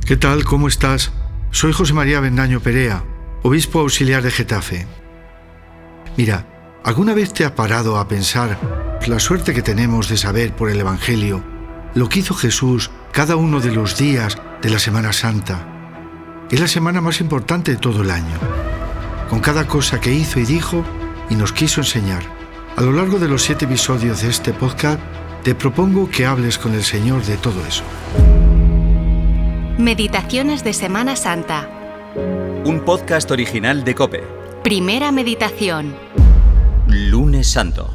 ¿Qué tal? ¿Cómo estás? Soy José María Bendaño Perea, obispo auxiliar de Getafe. Mira, ¿alguna vez te has parado a pensar la suerte que tenemos de saber por el Evangelio lo que hizo Jesús cada uno de los días de la Semana Santa? Es la semana más importante de todo el año, con cada cosa que hizo y dijo y nos quiso enseñar. A lo largo de los 7 episodios de este podcast, te propongo que hables con el Señor de todo eso. Meditaciones de Semana Santa. Un podcast original de COPE. Primera meditación. Lunes Santo.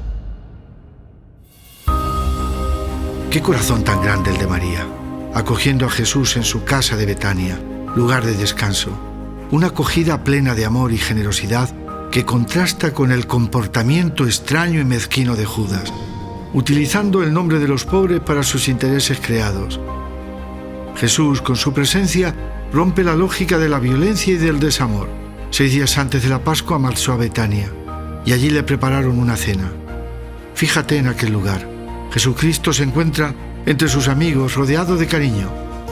Qué corazón tan grande el de María, acogiendo a Jesús en su casa de Betania, lugar de descanso. Una acogida plena de amor y generosidad que contrasta con el comportamiento extraño y mezquino de Judas, utilizando el nombre de los pobres para sus intereses creados. Jesús, con su presencia, rompe la lógica de la violencia y del desamor. 6 días antes de la Pascua marchó a Betania y allí le prepararon una cena. Fíjate en aquel lugar. Jesucristo se encuentra entre sus amigos, rodeado de cariño.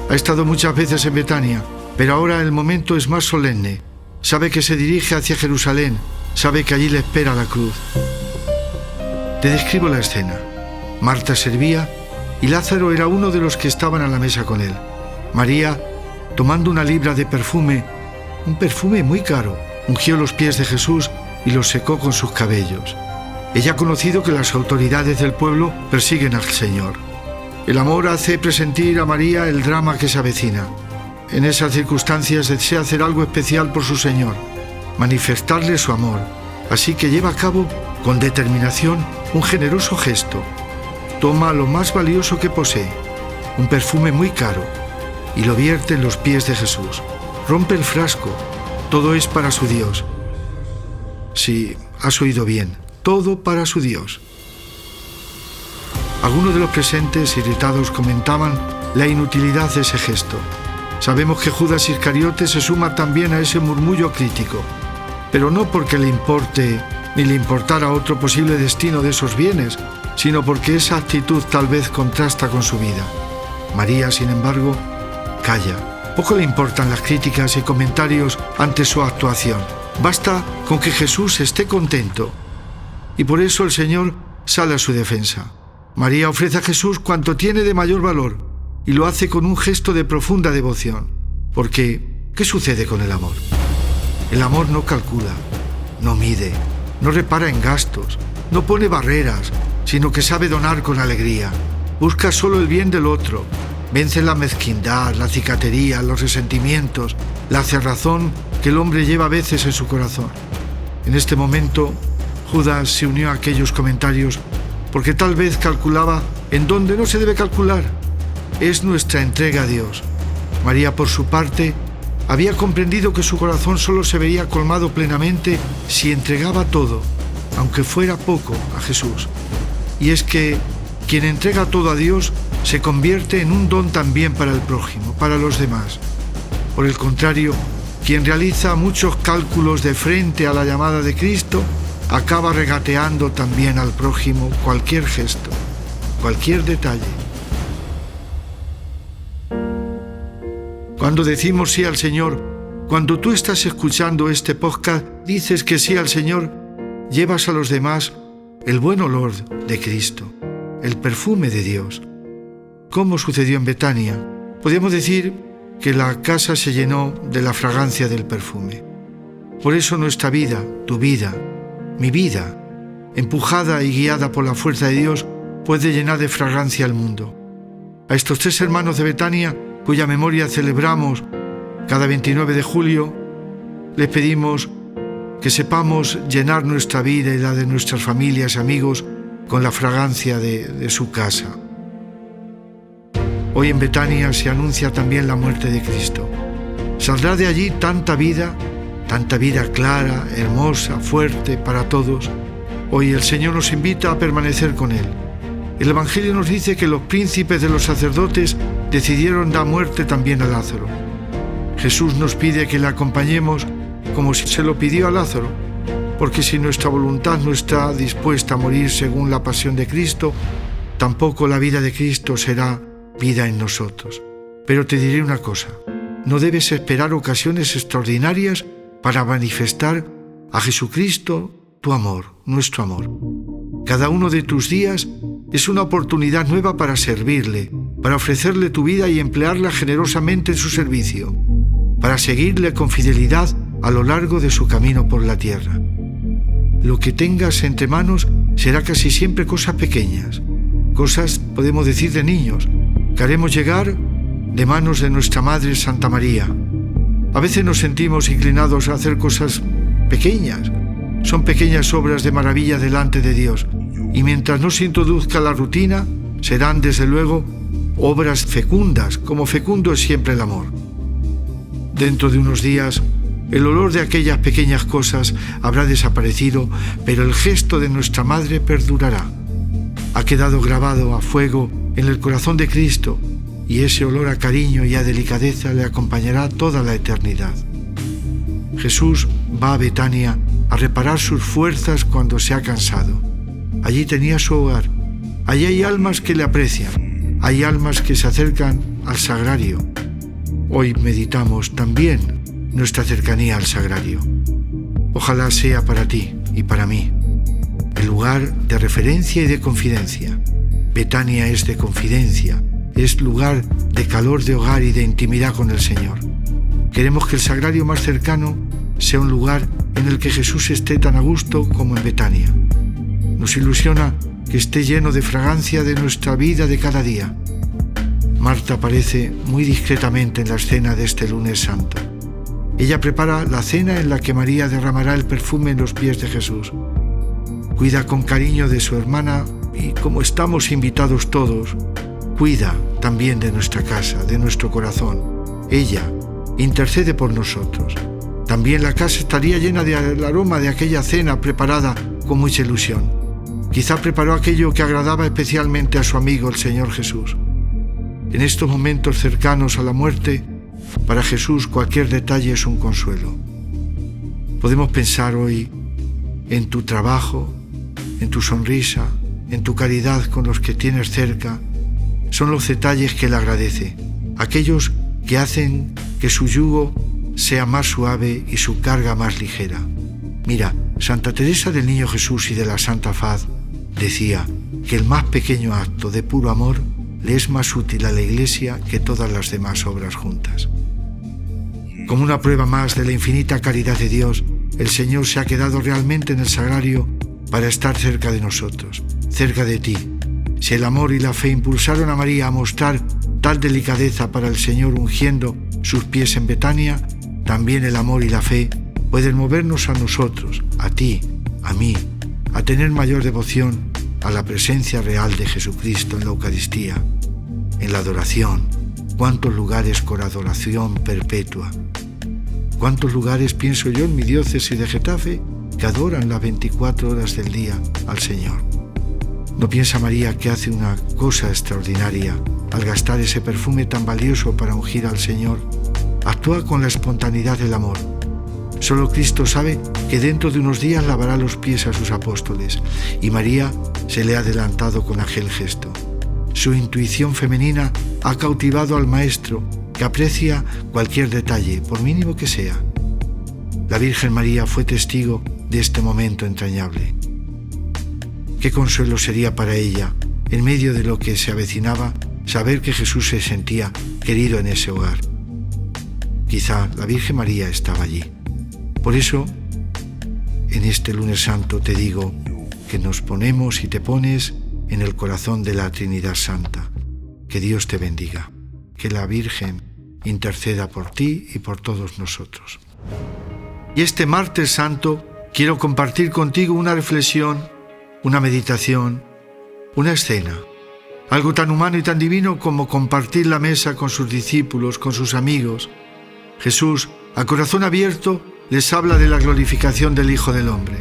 Ha estado muchas veces en Betania, pero ahora el momento es más solemne. Sabe que se dirige hacia Jerusalén, sabe que allí le espera la cruz. Te describo la escena. Marta servía y Lázaro era uno de los que estaban a la mesa con él. María, tomando una libra de perfume, un perfume muy caro, ungió los pies de Jesús y los secó con sus cabellos. Ella ha conocido que las autoridades del pueblo persiguen al Señor. El amor hace presentir a María el drama que se avecina. En esas circunstancias desea hacer algo especial por su Señor, manifestarle su amor. Así que lleva a cabo con determinación un generoso gesto. Toma lo más valioso que posee, un perfume muy caro, y lo vierte en los pies de Jesús. Rompe el frasco. Todo es para su Dios. Sí, has oído bien. Todo para su Dios. Algunos de los presentes, irritados, comentaban la inutilidad de ese gesto. Sabemos que Judas Iscariote se suma también a ese murmullo crítico, pero no porque le importe ni le importara otro posible destino de esos bienes, sino porque esa actitud tal vez contrasta con su vida. María, sin embargo, calla. Poco le importan las críticas y comentarios ante su actuación. Basta con que Jesús esté contento. Y por eso el Señor sale a su defensa. María ofrece a Jesús cuanto tiene de mayor valor y lo hace con un gesto de profunda devoción. Porque, ¿qué sucede con el amor? El amor no calcula, no mide, no repara en gastos, no pone barreras, sino que sabe donar con alegría. Busca solo el bien del otro. Vence la mezquindad, la cicatería, los resentimientos, la cerrazón que el hombre lleva a veces en su corazón. En este momento, Judas se unió a aquellos comentarios porque tal vez calculaba en donde no se debe calcular. Es nuestra entrega a Dios. María, por su parte, había comprendido que su corazón solo se veía colmado plenamente si entregaba todo, aunque fuera poco, a Jesús. Y es que quien entrega todo a Dios se convierte en un don también para el prójimo, para los demás. Por el contrario, quien realiza muchos cálculos de frente a la llamada de Cristo, acaba regateando también al prójimo cualquier gesto, cualquier detalle. Cuando decimos sí al Señor, cuando tú estás escuchando este podcast, dices que sí al Señor, llevas a los demás el buen olor de Cristo, el perfume de Dios. ¿Cómo sucedió en Betania? Podríamos decir que la casa se llenó de la fragancia del perfume. Por eso nuestra vida, tu vida, mi vida, empujada y guiada por la fuerza de Dios, puede llenar de fragancia al mundo. A estos 3 hermanos de Betania, cuya memoria celebramos cada 29 de julio, les pedimos que sepamos llenar nuestra vida y la de nuestras familias y amigos con la fragancia de su casa. Hoy en Betania se anuncia también la muerte de Cristo. Saldrá de allí tanta vida clara, hermosa, fuerte para todos. Hoy el Señor nos invita a permanecer con Él. El Evangelio nos dice que los príncipes de los sacerdotes decidieron dar muerte también a Lázaro. Jesús nos pide que le acompañemos como si se lo pidió a Lázaro, porque si nuestra voluntad no está dispuesta a morir según la pasión de Cristo, tampoco la vida de Cristo será vida en nosotros. Pero te diré una cosa, no debes esperar ocasiones extraordinarias para manifestar a Jesucristo tu amor, nuestro amor. Cada uno de tus días es una oportunidad nueva para servirle, para ofrecerle tu vida y emplearla generosamente en su servicio, para seguirle con fidelidad a lo largo de su camino por la tierra. Lo que tengas entre manos será casi siempre cosas pequeñas, cosas, podemos decir, de niños, que haremos llegar de manos de nuestra Madre Santa María. A veces nos sentimos inclinados a hacer cosas pequeñas. Son pequeñas obras de maravilla delante de Dios. Y mientras no se introduzca la rutina, serán desde luego obras fecundas, como fecundo es siempre el amor. Dentro de unos días, el olor de aquellas pequeñas cosas habrá desaparecido, pero el gesto de nuestra Madre perdurará. Ha quedado grabado a fuego en el corazón de Cristo, y ese olor a cariño y a delicadeza le acompañará toda la eternidad. Jesús va a Betania a reparar sus fuerzas cuando se ha cansado. Allí tenía su hogar. Allí hay almas que le aprecian. Hay almas que se acercan al sagrario. Hoy meditamos también nuestra cercanía al sagrario. Ojalá sea para ti y para mí el lugar de referencia y de confidencia. Betania es de confidencia, es lugar de calor de hogar y de intimidad con el Señor. Queremos que el sagrario más cercano sea un lugar en el que Jesús esté tan a gusto como en Betania. Nos ilusiona que esté lleno de fragancia de nuestra vida de cada día. Marta aparece muy discretamente en la escena de este lunes santo. Ella prepara la cena en la que María derramará el perfume en los pies de Jesús. Cuida con cariño de su hermana y, como estamos invitados todos, cuida también de nuestra casa, de nuestro corazón. Ella intercede por nosotros. También la casa estaría llena del aroma de aquella cena preparada con mucha ilusión. Quizá preparó aquello que agradaba especialmente a su amigo el Señor Jesús. En estos momentos cercanos a la muerte, para Jesús cualquier detalle es un consuelo. Podemos pensar hoy en tu trabajo, en tu sonrisa, en tu caridad con los que tienes cerca. Son los detalles que Él agradece, aquellos que hacen que su yugo sea más suave y su carga más ligera. Mira, Santa Teresa del Niño Jesús y de la Santa Faz decía que el más pequeño acto de puro amor le es más útil a la Iglesia que todas las demás obras juntas. Como una prueba más de la infinita caridad de Dios, el Señor se ha quedado realmente en el sagrario para estar cerca de nosotros, cerca de ti. Si el amor y la fe impulsaron a María a mostrar tal delicadeza para el Señor ungiendo sus pies en Betania, también el amor y la fe pueden movernos a nosotros, a ti, a mí, a tener mayor devoción a la presencia real de Jesucristo en la Eucaristía, en la adoración. ¿Cuántos lugares con adoración perpetua? ¿Cuántos lugares pienso yo en mi diócesis de Getafe que adoran las 24 horas del día al Señor? ¿No piensa María que hace una cosa extraordinaria al gastar ese perfume tan valioso para ungir al Señor? Actúa con la espontaneidad del amor. Solo Cristo sabe que dentro de unos días lavará los pies a sus apóstoles y María se le ha adelantado con aquel gesto. Su intuición femenina ha cautivado al Maestro, que aprecia cualquier detalle, por mínimo que sea. La Virgen María fue testigo de este momento entrañable. Qué consuelo sería para ella, en medio de lo que se avecinaba, saber que Jesús se sentía querido en ese hogar. Quizá la Virgen María estaba allí. Por eso, en este lunes santo te digo que nos ponemos y te pones en el corazón de la Trinidad Santa. Que Dios te bendiga, que la Virgen interceda por ti y por todos nosotros. Y este martes santo quiero compartir contigo una reflexión, una meditación, una escena, algo tan humano y tan divino como compartir la mesa con sus discípulos, con sus amigos. Jesús, a corazón abierto, les habla de la glorificación del Hijo del Hombre.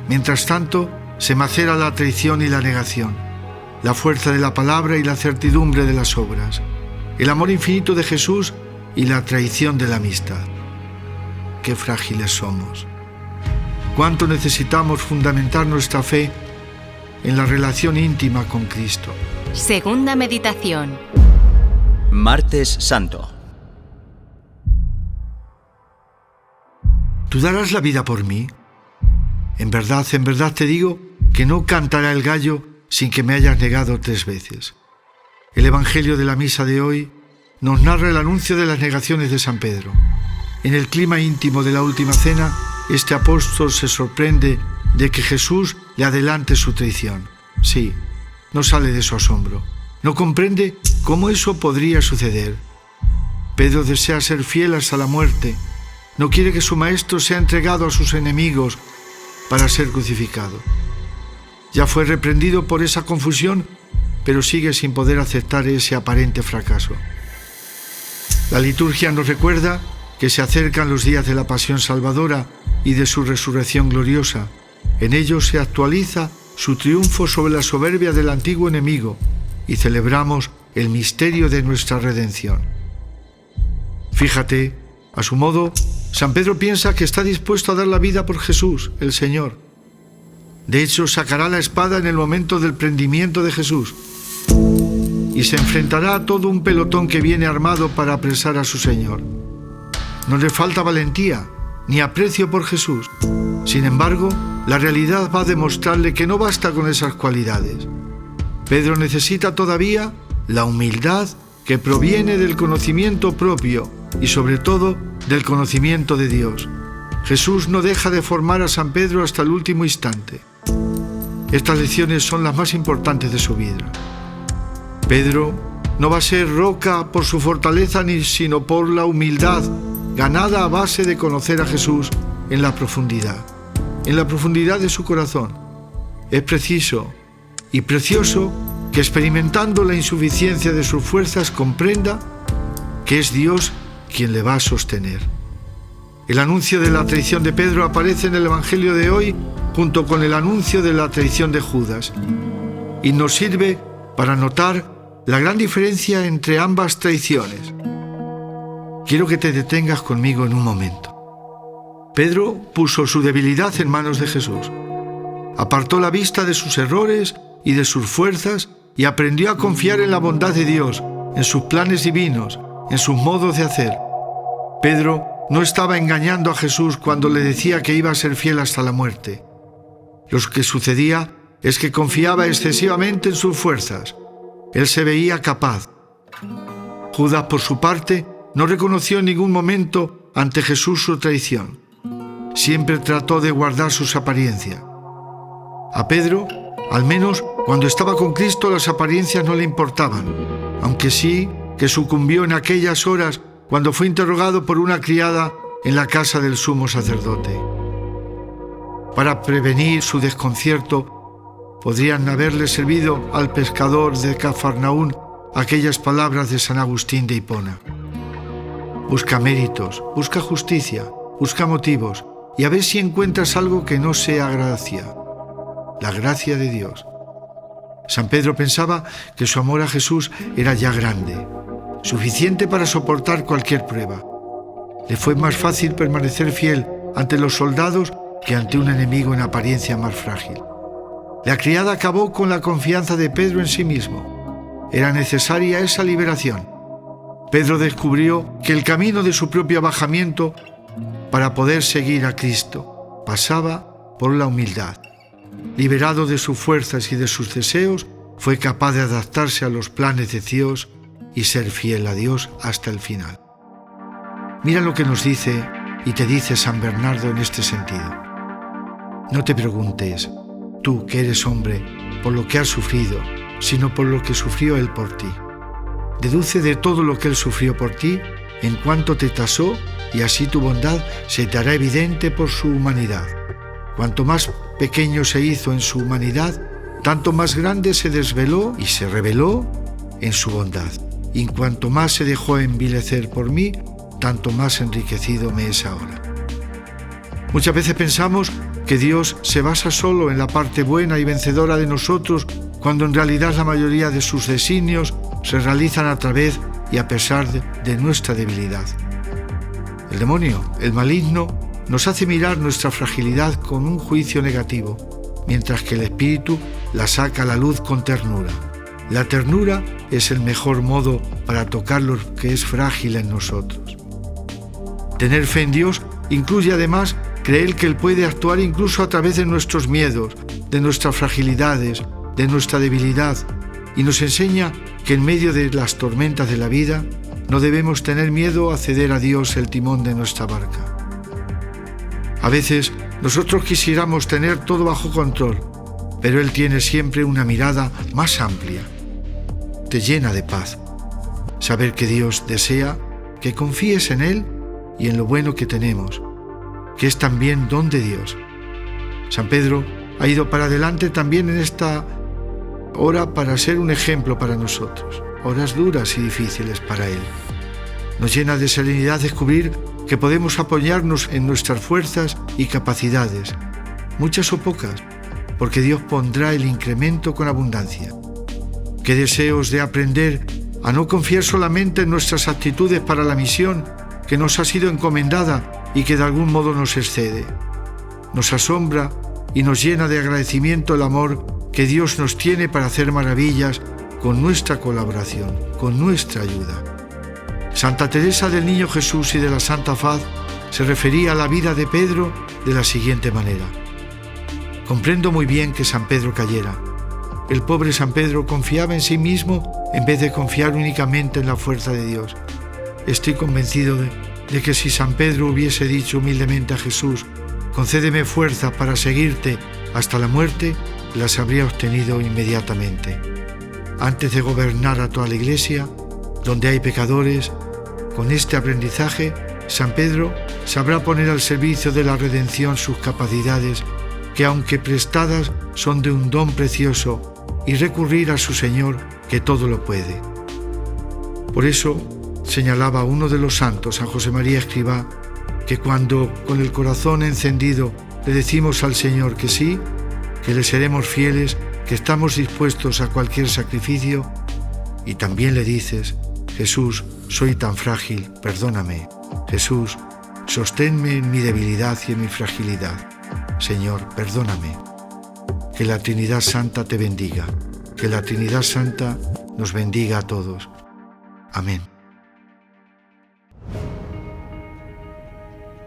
Mientras tanto, se macera la traición y la negación, la fuerza de la palabra y la certidumbre de las obras, el amor infinito de Jesús y la traición de la amistad. Qué frágiles somos. Cuánto necesitamos fundamentar nuestra fe en la relación íntima con Cristo. Segunda meditación. Martes Santo. ¿tú darás la vida por mí? En verdad te digo que no cantará el gallo sin que me hayas negado 3 veces. El Evangelio de la misa de hoy nos narra el anuncio de las negaciones de San Pedro. En el clima íntimo de la última cena, este apóstol se sorprende de que Jesús le adelante su traición. Sí, no sale de su asombro. No comprende cómo eso podría suceder. Pedro desea ser fiel hasta la muerte. No quiere que su maestro sea entregado a sus enemigos para ser crucificado. Ya fue reprendido por esa confusión, pero sigue sin poder aceptar ese aparente fracaso. La liturgia nos recuerda que se acercan los días de la pasión salvadora y de su resurrección gloriosa. En ellos se actualiza su triunfo sobre la soberbia del antiguo enemigo y celebramos el misterio de nuestra redención. Fíjate, a su modo, San Pedro piensa que está dispuesto a dar la vida por Jesús, el Señor. De hecho, sacará la espada en el momento del prendimiento de Jesús y se enfrentará a todo un pelotón que viene armado para apresar a su Señor. No le falta valentía ni aprecio por Jesús. Sin embargo, la realidad va a demostrarle que no basta con esas cualidades. Pedro necesita todavía la humildad que proviene del conocimiento propio y sobre todo del conocimiento de Dios. Jesús no deja de formar a San Pedro hasta el último instante. Estas lecciones son las más importantes de su vida. Pedro no va a ser roca por su fortaleza sino por la humildad ganada a base de conocer a Jesús en la profundidad de su corazón. Es preciso y precioso que experimentando la insuficiencia de sus fuerzas comprenda que es Dios quien le va a sostener. El anuncio de la traición de Pedro aparece en el Evangelio de hoy junto con el anuncio de la traición de Judas y nos sirve para notar la gran diferencia entre ambas traiciones. Quiero que te detengas conmigo en un momento. Pedro puso su debilidad en manos de Jesús. Apartó la vista de sus errores y de sus fuerzas y aprendió a confiar en la bondad de Dios, en sus planes divinos, en sus modos de hacer. Pedro no estaba engañando a Jesús cuando le decía que iba a ser fiel hasta la muerte. Lo que sucedía es que confiaba excesivamente en sus fuerzas. Él se veía capaz. Judas, por su parte, no reconoció en ningún momento ante Jesús su traición. Siempre trató de guardar sus apariencias. A Pedro, al menos cuando estaba con Cristo, las apariencias no le importaban, aunque sí que sucumbió en aquellas horas cuando fue interrogado por una criada en la casa del sumo sacerdote. Para prevenir su desconcierto, podrían haberle servido al pescador de Cafarnaún aquellas palabras de San Agustín de Hipona. Busca méritos, busca justicia, busca motivos y a ver si encuentras algo que no sea gracia, la gracia de Dios. San Pedro pensaba que su amor a Jesús era ya grande, suficiente para soportar cualquier prueba. Le fue más fácil permanecer fiel ante los soldados que ante un enemigo en apariencia más frágil. La criada acabó con la confianza de Pedro en sí mismo. Era necesaria esa liberación. Pedro descubrió que el camino de su propio abajamiento para poder seguir a Cristo pasaba por la humildad. Liberado de sus fuerzas y de sus deseos, fue capaz de adaptarse a los planes de Dios y ser fiel a Dios hasta el final. Mira lo que nos dice y te dice San Bernardo en este sentido. No te preguntes, tú que eres hombre, por lo que has sufrido, sino por lo que sufrió Él por ti. Deduce de todo lo que Él sufrió por ti en cuanto te tasó y así tu bondad se te hará evidente por su humanidad. Cuanto más pequeño se hizo en su humanidad, tanto más grande se desveló y se reveló en su bondad. Y en cuanto más se dejó envilecer por mí, tanto más enriquecido me es ahora. Muchas veces pensamos que Dios se basa solo en la parte buena y vencedora de nosotros, cuando en realidad la mayoría de sus designios se realizan a través y a pesar de nuestra debilidad. El demonio, el maligno, nos hace mirar nuestra fragilidad con un juicio negativo, mientras que el Espíritu la saca a la luz con ternura. La ternura es el mejor modo para tocar lo que es frágil en nosotros. Tener fe en Dios incluye además creer que Él puede actuar incluso a través de nuestros miedos, de nuestras fragilidades, de nuestra debilidad, y nos enseña que en medio de las tormentas de la vida no debemos tener miedo a ceder a Dios el timón de nuestra barca. A veces nosotros quisiéramos tener todo bajo control, pero Él tiene siempre una mirada más amplia. Te llena de paz saber que Dios desea que confíes en Él y en lo bueno que tenemos, que es también don de Dios. San Pedro ha ido para adelante también en esta hora para ser un ejemplo para nosotros, horas duras y difíciles para Él. Nos llena de serenidad descubrir que podemos apoyarnos en nuestras fuerzas y capacidades, muchas o pocas, porque Dios pondrá el incremento con abundancia. Qué deseos de aprender a no confiar solamente en nuestras actitudes para la misión que nos ha sido encomendada y que de algún modo nos excede. Nos asombra y nos llena de agradecimiento el amor que Dios nos tiene para hacer maravillas con nuestra colaboración, con nuestra ayuda. Santa Teresa del Niño Jesús y de la Santa Faz se refería a la vida de Pedro de la siguiente manera: comprendo muy bien que San Pedro cayera. El pobre San Pedro confiaba en sí mismo en vez de confiar únicamente en la fuerza de Dios. Estoy convencido de que si San Pedro hubiese dicho humildemente a Jesús: concédeme fuerza para seguirte hasta la muerte, las habría obtenido inmediatamente. Antes de gobernar a toda la Iglesia, donde hay pecadores, con este aprendizaje, San Pedro sabrá poner al servicio de la redención sus capacidades, que aunque prestadas son de un don precioso, y recurrir a su Señor, que todo lo puede. Por eso señalaba uno de los santos, San José María Escribá, que cuando con el corazón encendido le decimos al Señor que sí, que le seremos fieles, que estamos dispuestos a cualquier sacrificio, y también le dices: Jesús, soy tan frágil, perdóname. Jesús, sosténme en mi debilidad y en mi fragilidad. Señor, perdóname. Que la Trinidad Santa te bendiga. Que la Trinidad Santa nos bendiga a todos. Amén.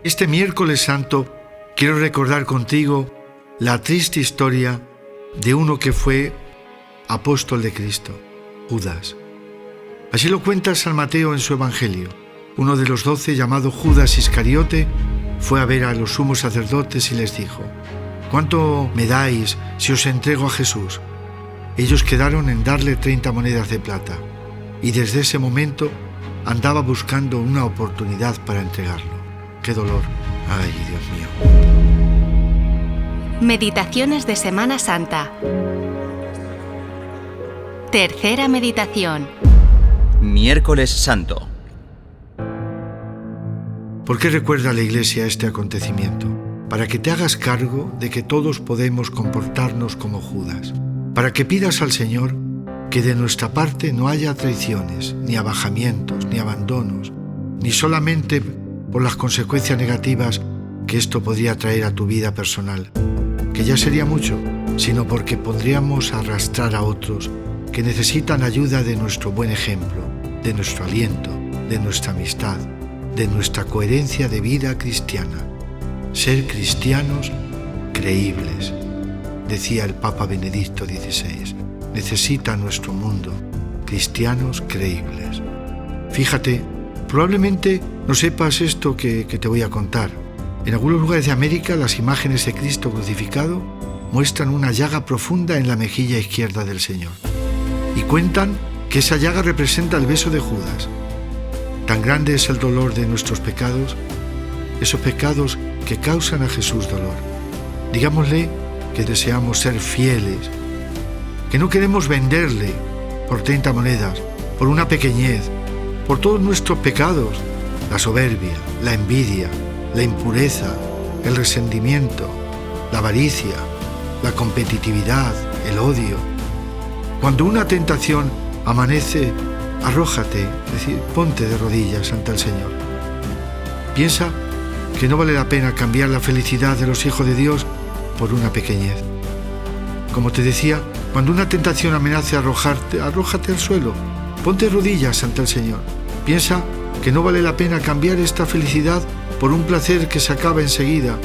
Este miércoles santo quiero recordar contigo la triste historia de uno que fue apóstol de Cristo, Judas. Así lo cuenta San Mateo en su Evangelio. Uno de los 12, llamado Judas Iscariote, fue a ver a los sumos sacerdotes y les dijo: ¿cuánto me dais si os entrego a Jesús? Ellos quedaron en darle 30 monedas de plata, y desde ese momento andaba buscando una oportunidad para entregarlo. ¡Qué dolor! ¡Ay, Dios mío! Meditaciones de Semana Santa. Tercera meditación. Miércoles Santo. ¿Por qué recuerda la Iglesia este acontecimiento? Para que te hagas cargo de que todos podemos comportarnos como Judas, para que pidas al Señor que de nuestra parte no haya traiciones, ni abajamientos, ni abandonos, ni solamente por las consecuencias negativas que esto podría traer a tu vida personal, que ya sería mucho, sino porque podríamos arrastrar a otros que necesitan ayuda de nuestro buen ejemplo, de nuestro aliento, de nuestra amistad, de nuestra coherencia de vida cristiana. Ser cristianos creíbles, decía el Papa Benedicto XVI. Necesita nuestro mundo cristianos creíbles. Fíjate, probablemente no sepas esto que te voy a contar. En algunos lugares de América, las imágenes de Cristo crucificado muestran una llaga profunda en la mejilla izquierda del Señor. Y cuentan que esa llaga representa el beso de Judas. Tan grande es el dolor de nuestros pecados, esos pecados que causan a Jesús dolor. Digámosle que deseamos ser fieles, que no queremos venderle por 30 monedas, por una pequeñez, por todos nuestros pecados, la soberbia, la envidia, la impureza, el resentimiento, la avaricia, la competitividad, el odio. Cuando una tentación amanece, arrójate, es decir, ponte de rodillas ante el Señor. Piensa que no vale la pena cambiar la felicidad de los hijos de Dios por una pequeñez. Como te decía, cuando una tentación amenace arrojarte, arrójate al suelo, ponte de rodillas ante el Señor. Piensa que no vale la pena cambiar esta felicidad por un placer que se acaba enseguida,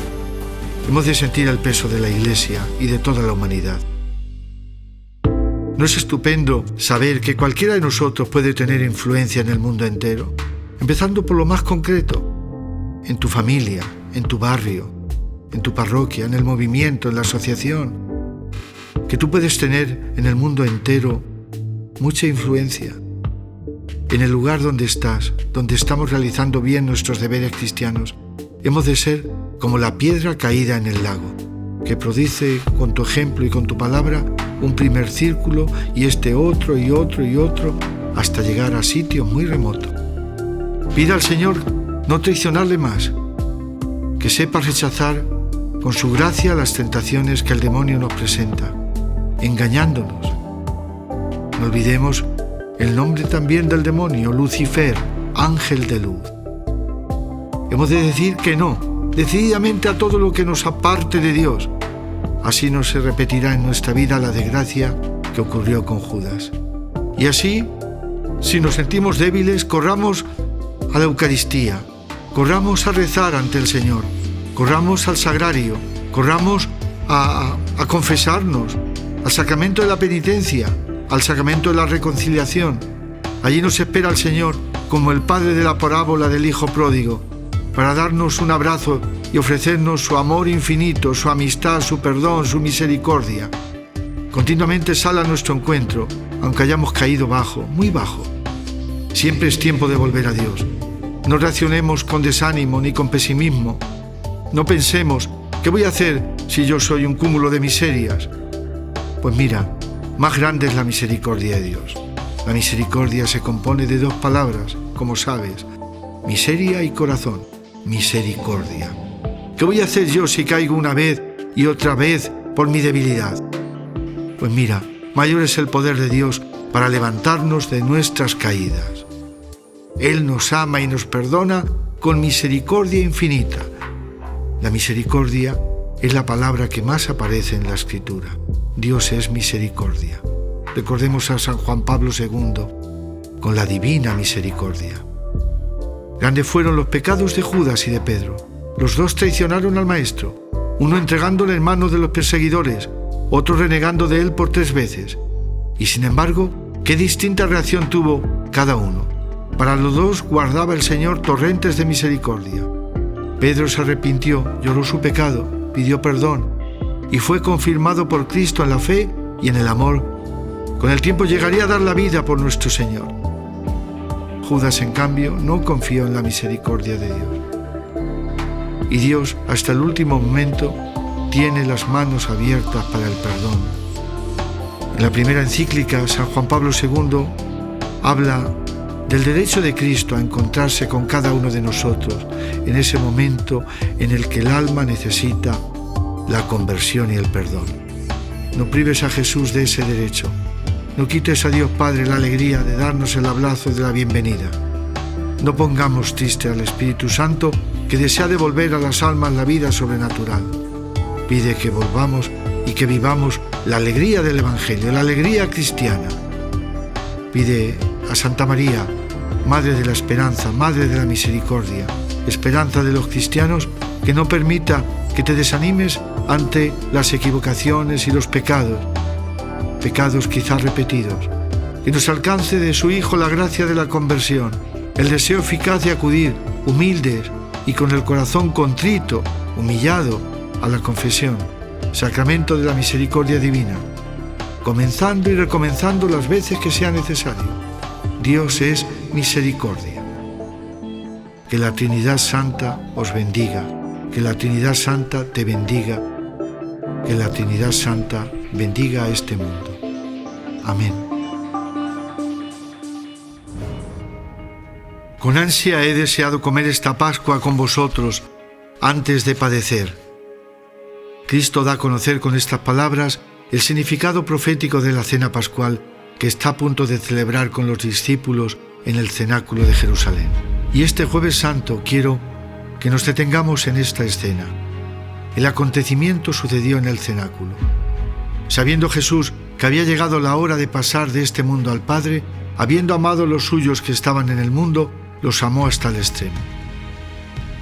hemos de sentir el peso de la Iglesia y de toda la humanidad. ¿No es estupendo saber que cualquiera de nosotros puede tener influencia en el mundo entero? Empezando por lo más concreto, en tu familia, en tu barrio, en tu parroquia, en el movimiento, en la asociación, que tú puedes tener en el mundo entero mucha influencia. En el lugar donde estás, donde estamos realizando bien nuestros deberes cristianos, hemos de ser como la piedra caída en el lago, que produce con tu ejemplo y con tu palabra un primer círculo y este otro y otro y otro, hasta llegar a sitios muy remotos. Pida al Señor no traicionarle más, que sepa rechazar con su gracia las tentaciones que el demonio nos presenta, engañándonos. No olvidemos el nombre también del demonio, Lucifer, ángel de luz. Hemos de decir que no, decididamente, a todo lo que nos aparte de Dios. Así no se repetirá en nuestra vida la desgracia que ocurrió con Judas. Y así, si nos sentimos débiles, corramos a la Eucaristía, corramos a rezar ante el Señor, corramos al sagrario, corramos a confesarnos, al sacramento de la penitencia, al sacramento de la reconciliación. Allí nos espera el Señor, como el padre de la parábola del hijo pródigo, para darnos un abrazo y ofrecernos su amor infinito, su amistad, su perdón, su misericordia. Continuamente sale a nuestro encuentro, aunque hayamos caído bajo, muy bajo. Siempre es tiempo de volver a Dios. No reaccionemos con desánimo ni con pesimismo. No pensemos, ¿qué voy a hacer si yo soy un cúmulo de miserias? Pues mira, más grande es la misericordia de Dios. La misericordia se compone de dos palabras, como sabes: miseria y corazón. Misericordia. ¿Qué voy a hacer yo si caigo una vez y otra vez por mi debilidad? Pues mira, mayor es el poder de Dios para levantarnos de nuestras caídas. Él nos ama y nos perdona con misericordia infinita. La misericordia es la palabra que más aparece en la Escritura. Dios es misericordia. Recordemos a San Juan Pablo II con la divina misericordia. Grandes fueron los pecados de Judas y de Pedro. Los dos traicionaron al Maestro, uno entregándole en manos de los perseguidores, otro renegando de él por 3 veces. Y sin embargo, qué distinta reacción tuvo cada uno. Para los dos guardaba el Señor torrentes de misericordia. Pedro se arrepintió, lloró su pecado, pidió perdón y fue confirmado por Cristo en la fe y en el amor. Con el tiempo llegaría a dar la vida por nuestro Señor. Judas, en cambio, no confió en la misericordia de Dios. Y Dios, hasta el último momento, tiene las manos abiertas para el perdón. En la primera encíclica, San Juan Pablo II habla del derecho de Cristo a encontrarse con cada uno de nosotros en ese momento en el que el alma necesita la conversión y el perdón. No prives a Jesús de ese derecho. No quites a Dios Padre la alegría de darnos el abrazo de la bienvenida. No pongamos triste al Espíritu Santo, que desea devolver a las almas la vida sobrenatural. Pide que volvamos y que vivamos la alegría del Evangelio, la alegría cristiana. Pide a Santa María, Madre de la Esperanza, Madre de la Misericordia, esperanza de los cristianos, que no permita que te desanimes ante las equivocaciones y los pecados quizás repetidos, que nos alcance de su Hijo la gracia de la conversión, el deseo eficaz de acudir, humildes y con el corazón contrito, humillado, a la confesión, sacramento de la misericordia divina, comenzando y recomenzando las veces que sea necesario. Dios es misericordia. Que la Trinidad Santa os bendiga, que la Trinidad Santa te bendiga, que la Trinidad Santa bendiga a este mundo. Amén. Con ansia he deseado comer esta Pascua con vosotros antes de padecer. Cristo da a conocer con estas palabras el significado profético de la cena pascual que está a punto de celebrar con los discípulos en el cenáculo de Jerusalén. Y este Jueves Santo quiero que nos detengamos en esta escena. El acontecimiento sucedió en el cenáculo. Sabiendo Jesús que había llegado la hora de pasar de este mundo al Padre, habiendo amado a los suyos que estaban en el mundo, los amó hasta el extremo.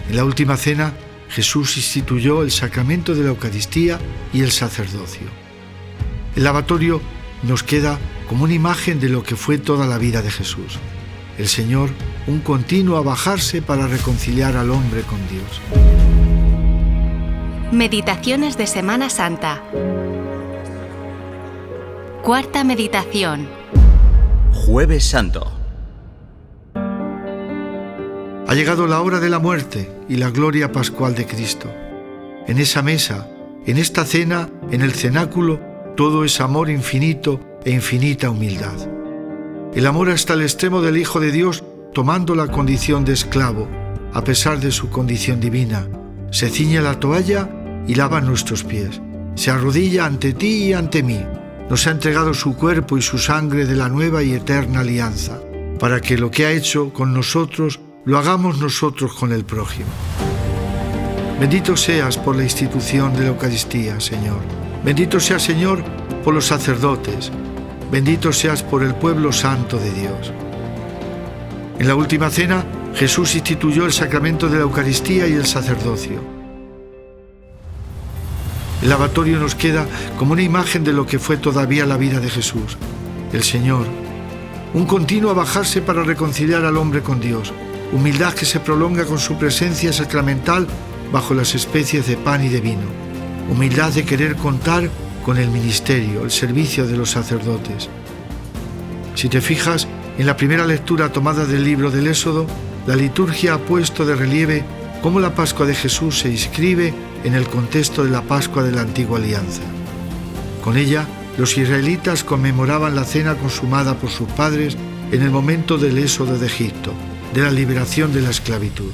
En la última cena, Jesús instituyó el sacramento de la Eucaristía y el sacerdocio. El lavatorio nos queda como una imagen de lo que fue toda la vida de Jesús. El Señor, un continuo abajarse para reconciliar al hombre con Dios. Meditaciones de Semana Santa. Cuarta meditación. Jueves Santo. Ha llegado la hora de la muerte y la gloria pascual de Cristo. En esa mesa, en esta cena, en el cenáculo, todo es amor infinito e infinita humildad. El amor hasta el extremo del Hijo de Dios, tomando la condición de esclavo, a pesar de su condición divina, se ciñe la toalla y lava nuestros pies. Se arrodilla ante ti y ante mí. Nos ha entregado su cuerpo y su sangre de la nueva y eterna alianza, para que lo que ha hecho con nosotros lo hagamos nosotros con el prójimo. Bendito seas por la institución de la Eucaristía, Señor. Bendito seas, Señor, por los sacerdotes. Bendito seas por el pueblo santo de Dios. En la última cena, Jesús instituyó el sacramento de la Eucaristía y el sacerdocio. El lavatorio nos queda como una imagen de lo que fue todavía la vida de Jesús, el Señor. Un continuo abajarse para reconciliar al hombre con Dios. Humildad que se prolonga con su presencia sacramental bajo las especies de pan y de vino. Humildad de querer contar con el ministerio, el servicio de los sacerdotes. Si te fijas, en la primera lectura tomada del libro del Éxodo, la liturgia ha puesto de relieve cómo la Pascua de Jesús se inscribe en el contexto de la Pascua de la Antigua Alianza. Con ella, los israelitas conmemoraban la cena consumada por sus padres en el momento del éxodo de Egipto, de la liberación de la esclavitud.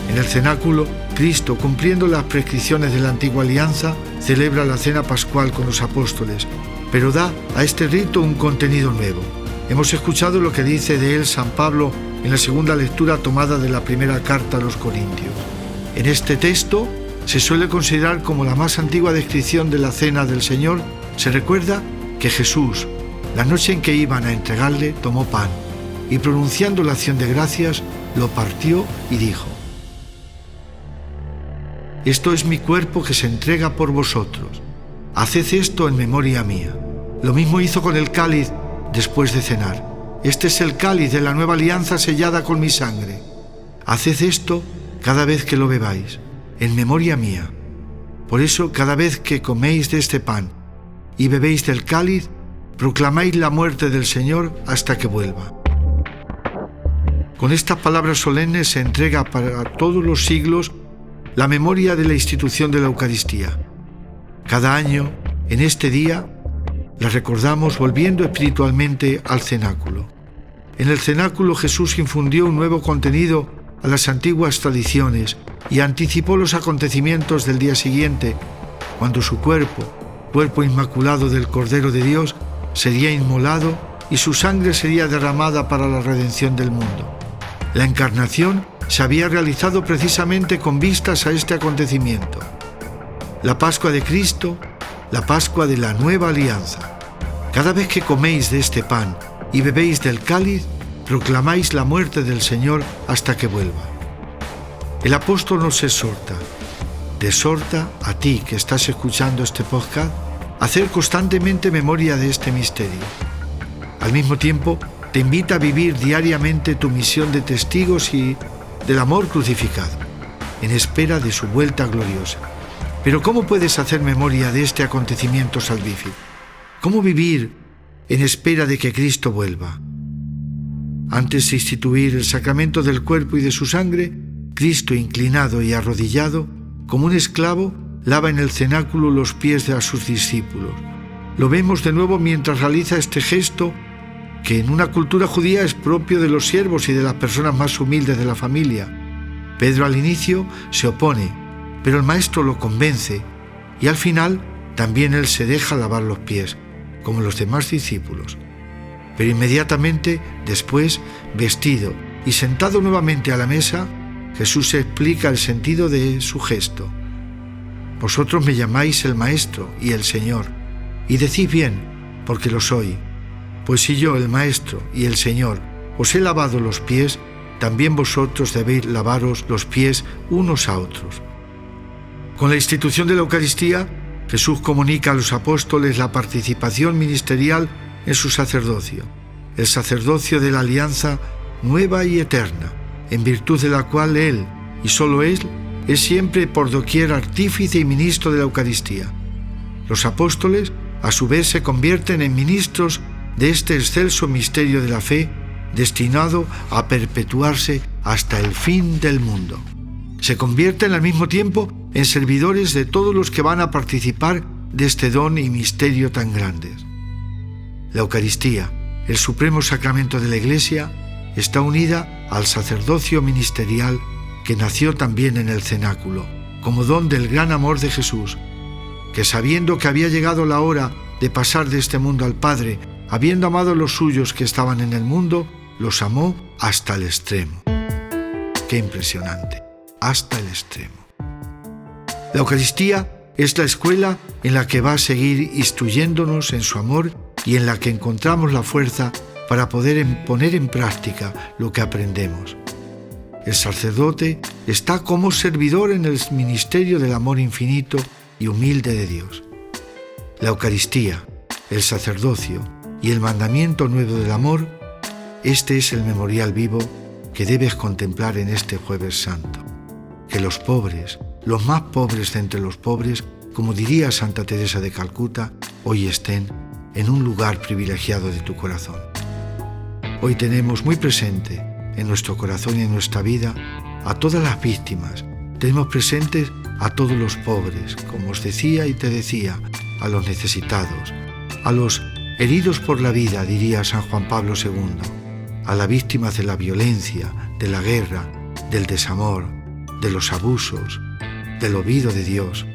En el cenáculo, Cristo, cumpliendo las prescripciones de la Antigua Alianza, celebra la cena pascual con los apóstoles, pero da a este rito un contenido nuevo. Hemos escuchado lo que dice de él San Pablo en la segunda lectura tomada de la primera carta a los Corintios. En este texto se suele considerar como la más antigua descripción de la cena del Señor. Se recuerda que Jesús, la noche en que iban a entregarle, tomó pan y, pronunciando la acción de gracias, lo partió y dijo: «Esto es mi cuerpo que se entrega por vosotros. Haced esto en memoria mía». Lo mismo hizo con el cáliz después de cenar. «Este es el cáliz de la nueva alianza sellada con mi sangre. Haced esto cada vez que lo bebáis, en memoria mía». Por eso, cada vez que coméis de este pan y bebéis del cáliz, proclamáis la muerte del Señor hasta que vuelva. Con estas palabras solemnes se entrega para todos los siglos la memoria de la institución de la Eucaristía. Cada año, en este día, la recordamos volviendo espiritualmente al cenáculo. En el cenáculo Jesús infundió un nuevo contenido a las antiguas tradiciones y anticipó los acontecimientos del día siguiente, cuando su cuerpo inmaculado del Cordero de Dios, sería inmolado y su sangre sería derramada para la redención del mundo. La encarnación se había realizado precisamente con vistas a este acontecimiento. La Pascua de Cristo, la Pascua de la nueva alianza. Cada vez que coméis de este pan y bebéis del cáliz, proclamáis la muerte del Señor hasta que vuelva. El apóstol nos exhorta, te exhorta a ti que estás escuchando este podcast, a hacer constantemente memoria de este misterio. Al mismo tiempo, te invita a vivir diariamente tu misión de testigos y del amor crucificado, en espera de su vuelta gloriosa. Pero ¿cómo puedes hacer memoria de este acontecimiento salvífico? ¿Cómo vivir en espera de que Cristo vuelva? Antes de instituir el sacramento del cuerpo y de su sangre, Cristo, inclinado y arrodillado, como un esclavo, lava en el cenáculo los pies de sus discípulos. Lo vemos de nuevo mientras realiza este gesto que en una cultura judía es propio de los siervos y de las personas más humildes de la familia. Pedro al inicio se opone, pero el maestro lo convence y al final también él se deja lavar los pies, como los demás discípulos. Pero inmediatamente después, vestido y sentado nuevamente a la mesa, Jesús explica el sentido de su gesto. Vosotros me llamáis el Maestro y el Señor, y decís bien, porque lo soy. Pues si yo, el Maestro y el Señor, os he lavado los pies, también vosotros debéis lavaros los pies unos a otros. Con la institución de la Eucaristía, Jesús comunica a los apóstoles la participación ministerial en su sacerdocio, el sacerdocio de la alianza nueva y eterna, en virtud de la cual Él, y solo Él, es siempre por doquier artífice y ministro de la Eucaristía. Los apóstoles, a su vez, se convierten en ministros de este excelso misterio de la fe, destinado a perpetuarse hasta el fin del mundo. Se convierten al mismo tiempo en servidores de todos los que van a participar de este don y misterio tan grandes. La Eucaristía, el supremo sacramento de la Iglesia, está unida al sacerdocio ministerial que nació también en el cenáculo, como don del gran amor de Jesús, que sabiendo que había llegado la hora de pasar de este mundo al Padre, habiendo amado a los suyos que estaban en el mundo, los amó hasta el extremo. ¡Qué impresionante! Hasta el extremo. La Eucaristía es la escuela en la que va a seguir instruyéndonos en su amor y en la que encontramos la fuerza para poder poner en práctica lo que aprendemos. El sacerdote está como servidor en el ministerio del amor infinito y humilde de Dios. La Eucaristía, el sacerdocio y el mandamiento nuevo del amor, este es el memorial vivo que debes contemplar en este Jueves Santo. Que los pobres, los más pobres de entre los pobres, como diría Santa Teresa de Calcuta, hoy estén en un lugar privilegiado de tu corazón. Hoy tenemos muy presente en nuestro corazón y en nuestra vida a todas las víctimas. Tenemos presentes a todos los pobres, como os decía y te decía, a los necesitados, a los heridos por la vida, diría San Juan Pablo II, a las víctimas de la violencia, de la guerra, del desamor, de los abusos, del olvido de Dios.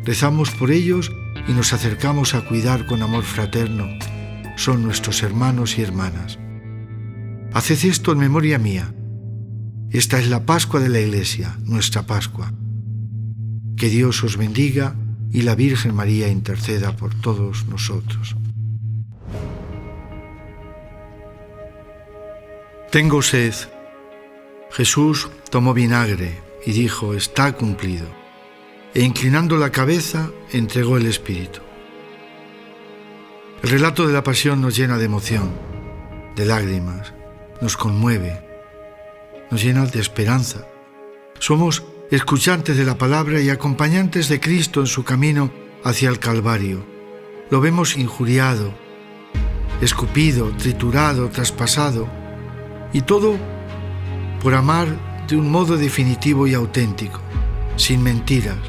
Rezamos por ellos y nos acercamos a cuidar con amor fraterno. Son nuestros hermanos y hermanas. Haced esto en memoria mía. Esta es la Pascua de la Iglesia, nuestra Pascua. Que Dios os bendiga y la Virgen María interceda por todos nosotros. Tengo sed. Jesús tomó vinagre y dijo: está cumplido. E inclinando la cabeza, entregó el Espíritu. El relato de la Pasión nos llena de emoción, de lágrimas, nos conmueve, nos llena de esperanza. Somos escuchantes de la palabra y acompañantes de Cristo en su camino hacia el Calvario. Lo vemos injuriado, escupido, triturado, traspasado, y todo por amar de un modo definitivo y auténtico, sin mentiras.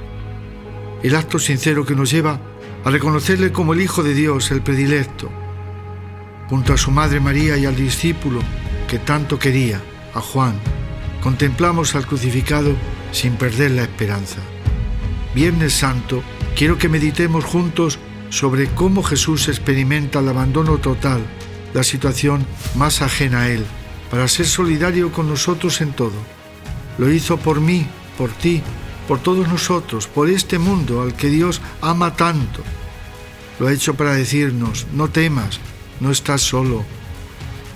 El acto sincero que nos lleva a reconocerle como el Hijo de Dios, el predilecto, junto a su Madre María y al discípulo que tanto quería, a Juan. Contemplamos al crucificado sin perder la esperanza. Viernes Santo, quiero que meditemos juntos sobre cómo Jesús experimenta el abandono total, la situación más ajena a Él, para ser solidario con nosotros en todo. Lo hizo por mí, por ti, por todos nosotros, por este mundo al que Dios ama tanto. Lo ha hecho para decirnos: no temas, no estás solo.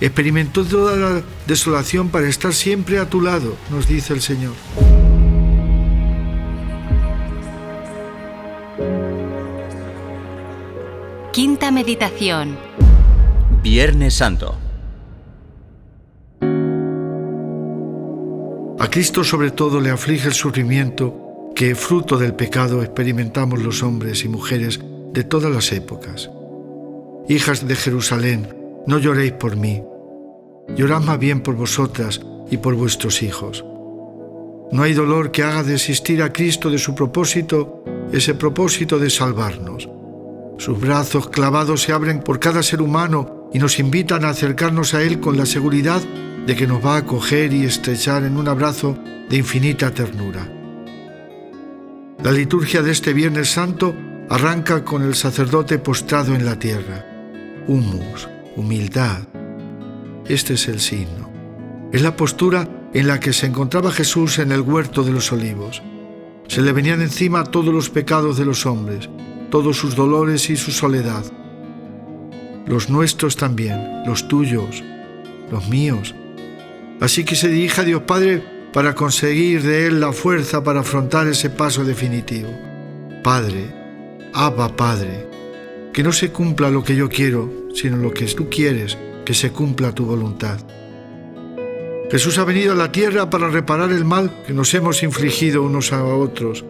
Experimentó toda la desolación para estar siempre a tu lado, nos dice el Señor. Quinta meditación. Viernes Santo. A Cristo sobre todo le aflige el sufrimiento que, fruto del pecado, experimentamos los hombres y mujeres de todas las épocas. Hijas de Jerusalén, no lloréis por mí, llorad más bien por vosotras y por vuestros hijos. No hay dolor que haga desistir a Cristo de su propósito, ese propósito de salvarnos. Sus brazos clavados se abren por cada ser humano y nos invitan a acercarnos a Él con la seguridad de que nos va a acoger y estrechar en un abrazo de infinita ternura. La liturgia de este Viernes Santo arranca con el sacerdote postrado en la tierra. Humus, humildad. Este es el signo. Es la postura en la que se encontraba Jesús en el huerto de los Olivos. Se le venían encima todos los pecados de los hombres, todos sus dolores y su soledad. Los nuestros también, los tuyos, los míos. Así que se dirige a Dios Padre para conseguir de Él la fuerza para afrontar ese paso definitivo. Padre, Abba Padre, que no se cumpla lo que yo quiero, sino lo que tú quieres, que se cumpla tu voluntad. Jesús ha venido a la tierra para reparar el mal que nos hemos infligido unos a otros,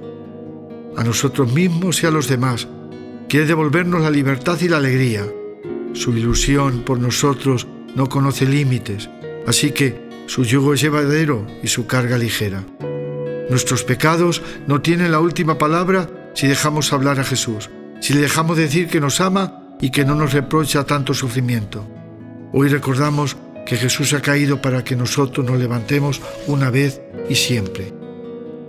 a nosotros mismos y a los demás. Quiere devolvernos la libertad y la alegría. Su ilusión por nosotros no conoce límites, así que su yugo es llevadero y su carga ligera. Nuestros pecados no tienen la última palabra si dejamos hablar a Jesús, si le dejamos decir que nos ama y que no nos reprocha tanto sufrimiento. Hoy recordamos que Jesús ha caído para que nosotros nos levantemos una vez y siempre.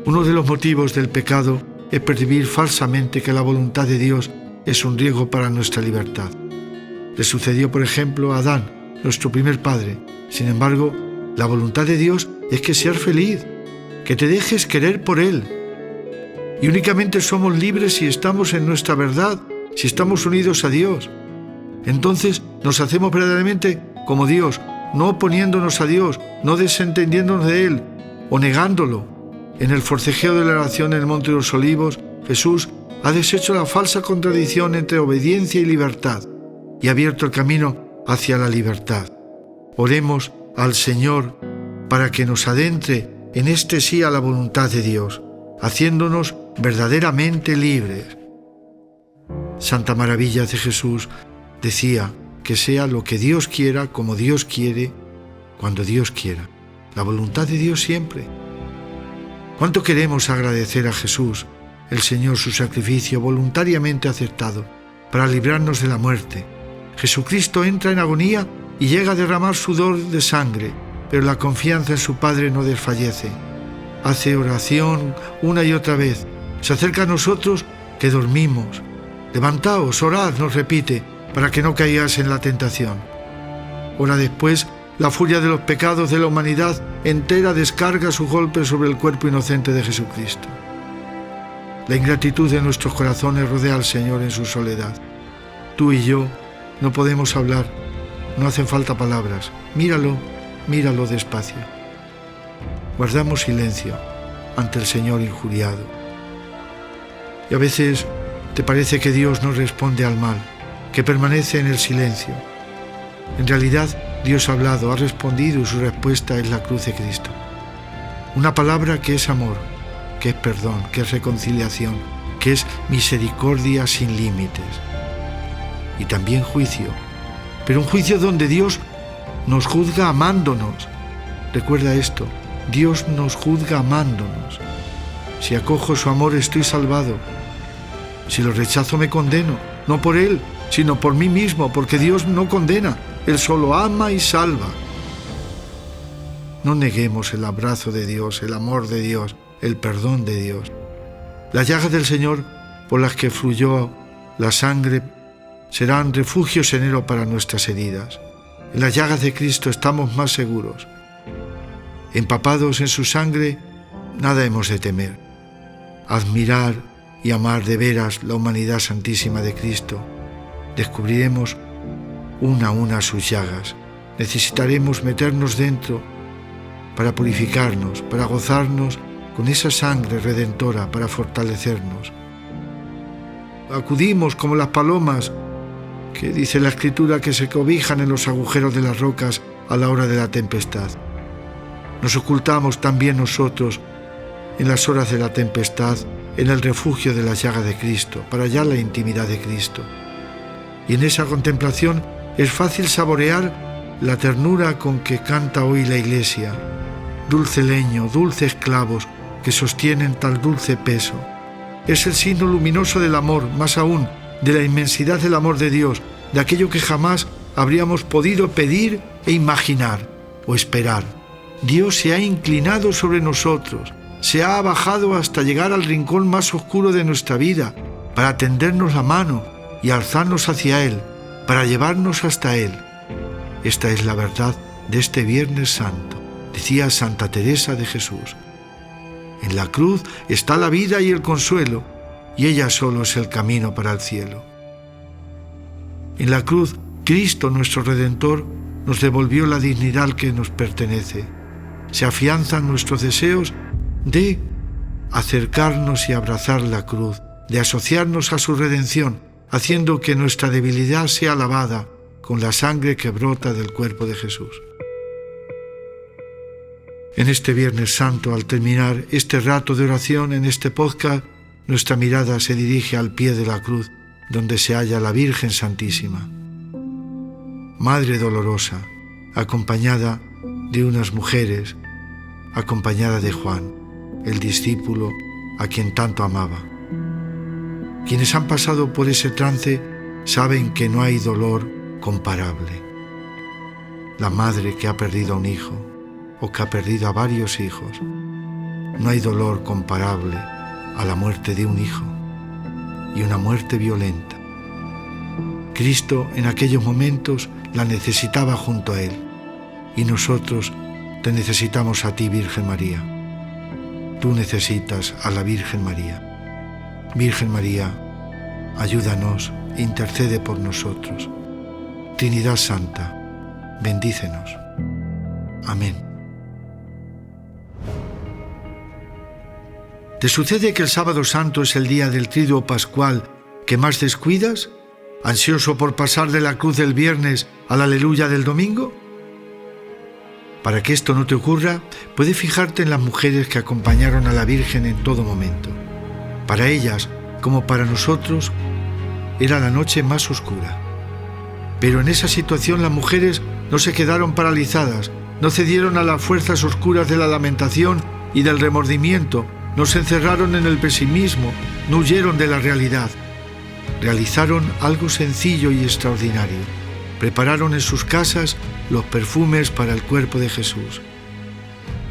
Uno de los motivos del pecado es percibir falsamente que la voluntad de Dios es un riesgo para nuestra libertad. Le sucedió, por ejemplo, a Adán, nuestro primer padre. Sin embargo, la voluntad de Dios es que seas feliz, que te dejes querer por Él. Y únicamente somos libres si estamos en nuestra verdad, si estamos unidos a Dios. Entonces nos hacemos verdaderamente como Dios, no oponiéndonos a Dios, no desentendiéndonos de Él o negándolo. En el forcejeo de la oración en el Monte de los Olivos, Jesús ha deshecho la falsa contradicción entre obediencia y libertad y ha abierto el camino hacia la libertad. Oremos al Señor para que nos adentre en este sí a la voluntad de Dios, haciéndonos verdaderamente libres. Santa Maravilla de Jesús decía que sea lo que Dios quiera, como Dios quiere, cuando Dios quiera. La voluntad de Dios siempre. ¿Cuánto queremos agradecer a Jesús, el Señor, su sacrificio voluntariamente aceptado para librarnos de la muerte? Jesucristo entra en agonía y llega a derramar sudor de sangre, pero la confianza en su Padre no desfallece. Hace oración una y otra vez. Se acerca a nosotros que dormimos. Levantaos, orad, nos repite, para que no caigáis en la tentación. Hora después, la furia de los pecados de la humanidad entera descarga su golpe sobre el cuerpo inocente de Jesucristo. La ingratitud de nuestros corazones rodea al Señor en su soledad. Tú y yo no podemos hablar, no hacen falta palabras. Míralo, míralo despacio. Guardamos silencio ante el Señor injuriado. Y a veces te parece que Dios no responde al mal, que permanece en el silencio. En realidad, Dios ha hablado, ha respondido y su respuesta es la cruz de Cristo. Una palabra que es amor, que es perdón, que es reconciliación, que es misericordia sin límites. Y también juicio, pero un juicio donde Dios nos juzga amándonos. Recuerda esto, Dios nos juzga amándonos. Si acojo su amor estoy salvado. Si lo rechazo me condeno, no por Él, sino por mí mismo, porque Dios no condena, Él solo ama y salva. No neguemos el abrazo de Dios, el amor de Dios, el perdón de Dios. Las llagas del Señor por las que fluyó la sangre serán refugios en Él para nuestras heridas. En las llagas de Cristo estamos más seguros. Empapados en su sangre, nada hemos de temer. Admirar y amar de veras la humanidad santísima de Cristo, descubriremos una a una sus llagas. Necesitaremos meternos dentro para purificarnos, para gozarnos con esa sangre redentora, para fortalecernos. Acudimos como las palomas, que dice la Escritura que se cobijan en los agujeros de las rocas a la hora de la tempestad. Nos ocultamos también nosotros en las horas de la tempestad, en el refugio de la llaga de Cristo, para hallar la intimidad de Cristo. Y en esa contemplación es fácil saborear la ternura con que canta hoy la Iglesia. Dulce leño, dulces clavos que sostienen tal dulce peso. Es el signo luminoso del amor, más aún, de la inmensidad del amor de Dios, de aquello que jamás habríamos podido pedir e imaginar o esperar. Dios se ha inclinado sobre nosotros, se ha bajado hasta llegar al rincón más oscuro de nuestra vida para tendernos la mano y alzarnos hacia Él, para llevarnos hasta Él. Esta es la verdad de este Viernes Santo, decía Santa Teresa de Jesús. En la cruz está la vida y el consuelo, y ella solo es el camino para el cielo. En la cruz, Cristo, nuestro Redentor, nos devolvió la dignidad que nos pertenece. se afianzan nuestros deseos de acercarnos y abrazar la cruz, de asociarnos a su redención, haciendo que nuestra debilidad sea lavada con la sangre que brota del cuerpo de Jesús. En este Viernes Santo, al terminar este rato de oración en este podcast, nuestra mirada se dirige al pie de la cruz, donde se halla la Virgen Santísima, Madre dolorosa, acompañada de unas mujeres, acompañada de Juan, el discípulo a quien tanto amaba. Quienes han pasado por ese trance saben que no hay dolor comparable. La madre que ha perdido a un hijo o que ha perdido a varios hijos, no hay dolor comparable a la muerte de un hijo, y una muerte violenta. Cristo en aquellos momentos la necesitaba junto a él, y nosotros te necesitamos a ti, Virgen María. Tú necesitas a la Virgen María. Virgen María, ayúdanos, intercede por nosotros. Trinidad Santa, bendícenos. Amén. ¿Te sucede que el Sábado Santo es el día del Triduo Pascual que más descuidas, ansioso por pasar de la cruz del viernes al Aleluya del domingo? Para que esto no te ocurra, puedes fijarte en las mujeres que acompañaron a la Virgen en todo momento. Para ellas, como para nosotros, era la noche más oscura. Pero en esa situación las mujeres no se quedaron paralizadas, no cedieron a las fuerzas oscuras de la lamentación y del remordimiento, no se encerraron en el pesimismo, no huyeron de la realidad. Realizaron algo sencillo y extraordinario. Prepararon en sus casas los perfumes para el cuerpo de Jesús.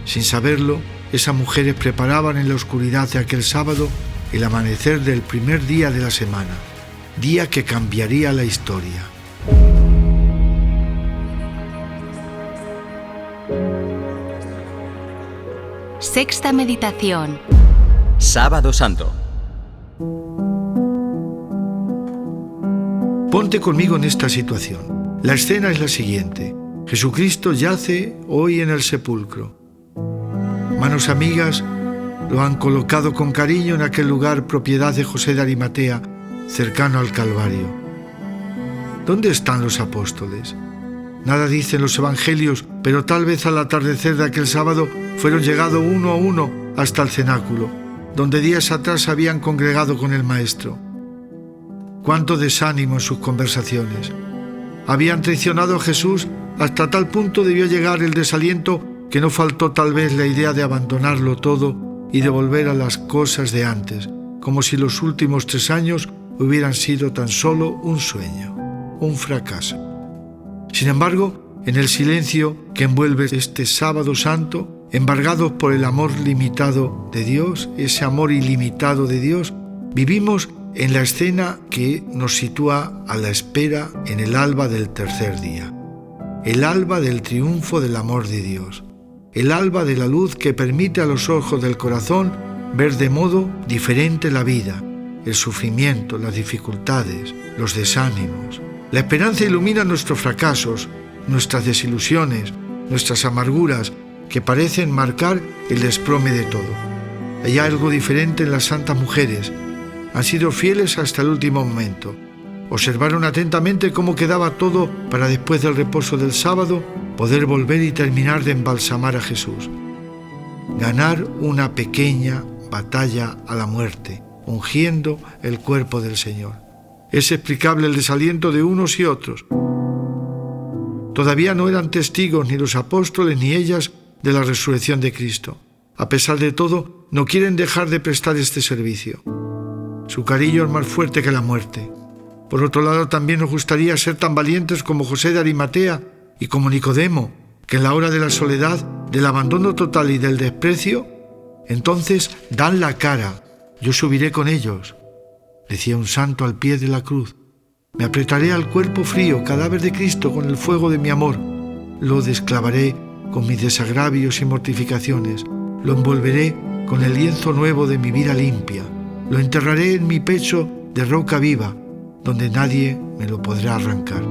Sin saberlo, esas mujeres preparaban en la oscuridad de aquel sábado el amanecer del primer día de la semana, día que cambiaría la historia. Sexta meditación. Sábado Santo. Ponte conmigo en esta situación. La escena es la siguiente. Jesucristo yace hoy en el sepulcro. Manos amigas lo han colocado con cariño en aquel lugar propiedad de José de Arimatea, cercano al Calvario. ¿Dónde están los apóstoles? Nada dicen los evangelios, pero tal vez al atardecer de aquel sábado fueron llegados uno a uno hasta el cenáculo, donde días atrás habían congregado con el Maestro. Cuánto desánimo en sus conversaciones. Habían traicionado a Jesús, hasta tal punto debió llegar el desaliento que no faltó tal vez la idea de abandonarlo todo y de volver a las cosas de antes, como si los últimos 3 años hubieran sido tan solo un sueño, un fracaso. Sin embargo, en el silencio que envuelve este Sábado Santo, embargados por el amor limitado de Dios, ese amor ilimitado de Dios, vivimos en la escena que nos sitúa a la espera en el alba del tercer día, el alba del triunfo del amor de Dios, el alba de la luz que permite a los ojos del corazón ver de modo diferente la vida, el sufrimiento, las dificultades, los desánimos. La esperanza ilumina nuestros fracasos, nuestras desilusiones, nuestras amarguras que parecen marcar el desplome de todo. Hay algo diferente en las santas mujeres. Han sido fieles hasta el último momento. Observaron atentamente cómo quedaba todo para después del reposo del sábado poder volver y terminar de embalsamar a Jesús. Ganar una pequeña batalla a la muerte, ungiendo el cuerpo del Señor. Es explicable el desaliento de unos y otros. Todavía no eran testigos ni los apóstoles ni ellas de la resurrección de Cristo. A pesar de todo, no quieren dejar de prestar este servicio. Su cariño es más fuerte que la muerte. Por otro lado, también nos gustaría ser tan valientes como José de Arimatea y como Nicodemo, que en la hora de la soledad, del abandono total y del desprecio, entonces dan la cara. Yo subiré con ellos, decía un santo al pie de la cruz. Me apretaré al cuerpo frío, cadáver de Cristo, con el fuego de mi amor. Lo desclavaré con mis desagravios y mortificaciones. Lo envolveré con el lienzo nuevo de mi vida limpia. Lo enterraré en mi pecho de roca viva, donde nadie me lo podrá arrancar.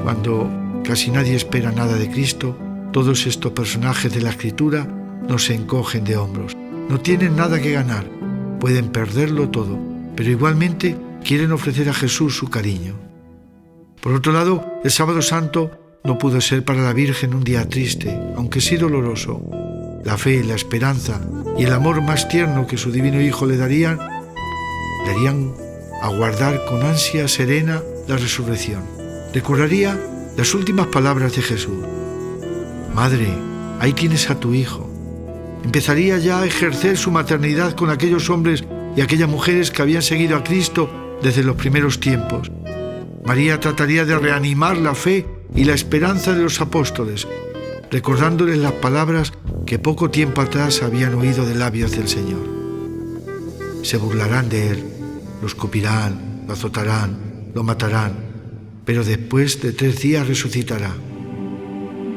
Cuando casi nadie espera nada de Cristo, Todos estos personajes de la Escritura no se encogen de hombros, no tienen nada que ganar, pueden perderlo todo, pero igualmente quieren ofrecer a Jesús su cariño. Por otro lado, el Sábado Santo no pudo ser para la Virgen un día triste, aunque sí doloroso. La fe, la esperanza y el amor más tierno que su divino Hijo le darían aguardar con ansia serena la resurrección. Recordaría las últimas palabras de Jesús: Madre, ahí tienes a tu Hijo. Empezaría ya a ejercer su maternidad con aquellos hombres y aquellas mujeres que habían seguido a Cristo desde los primeros tiempos. María trataría de reanimar la fe y la esperanza de los apóstoles, recordándoles las palabras que poco tiempo atrás habían oído de labios del Señor. Se burlarán de él, lo escupirán, lo azotarán, lo matarán, pero después de 3 días resucitará.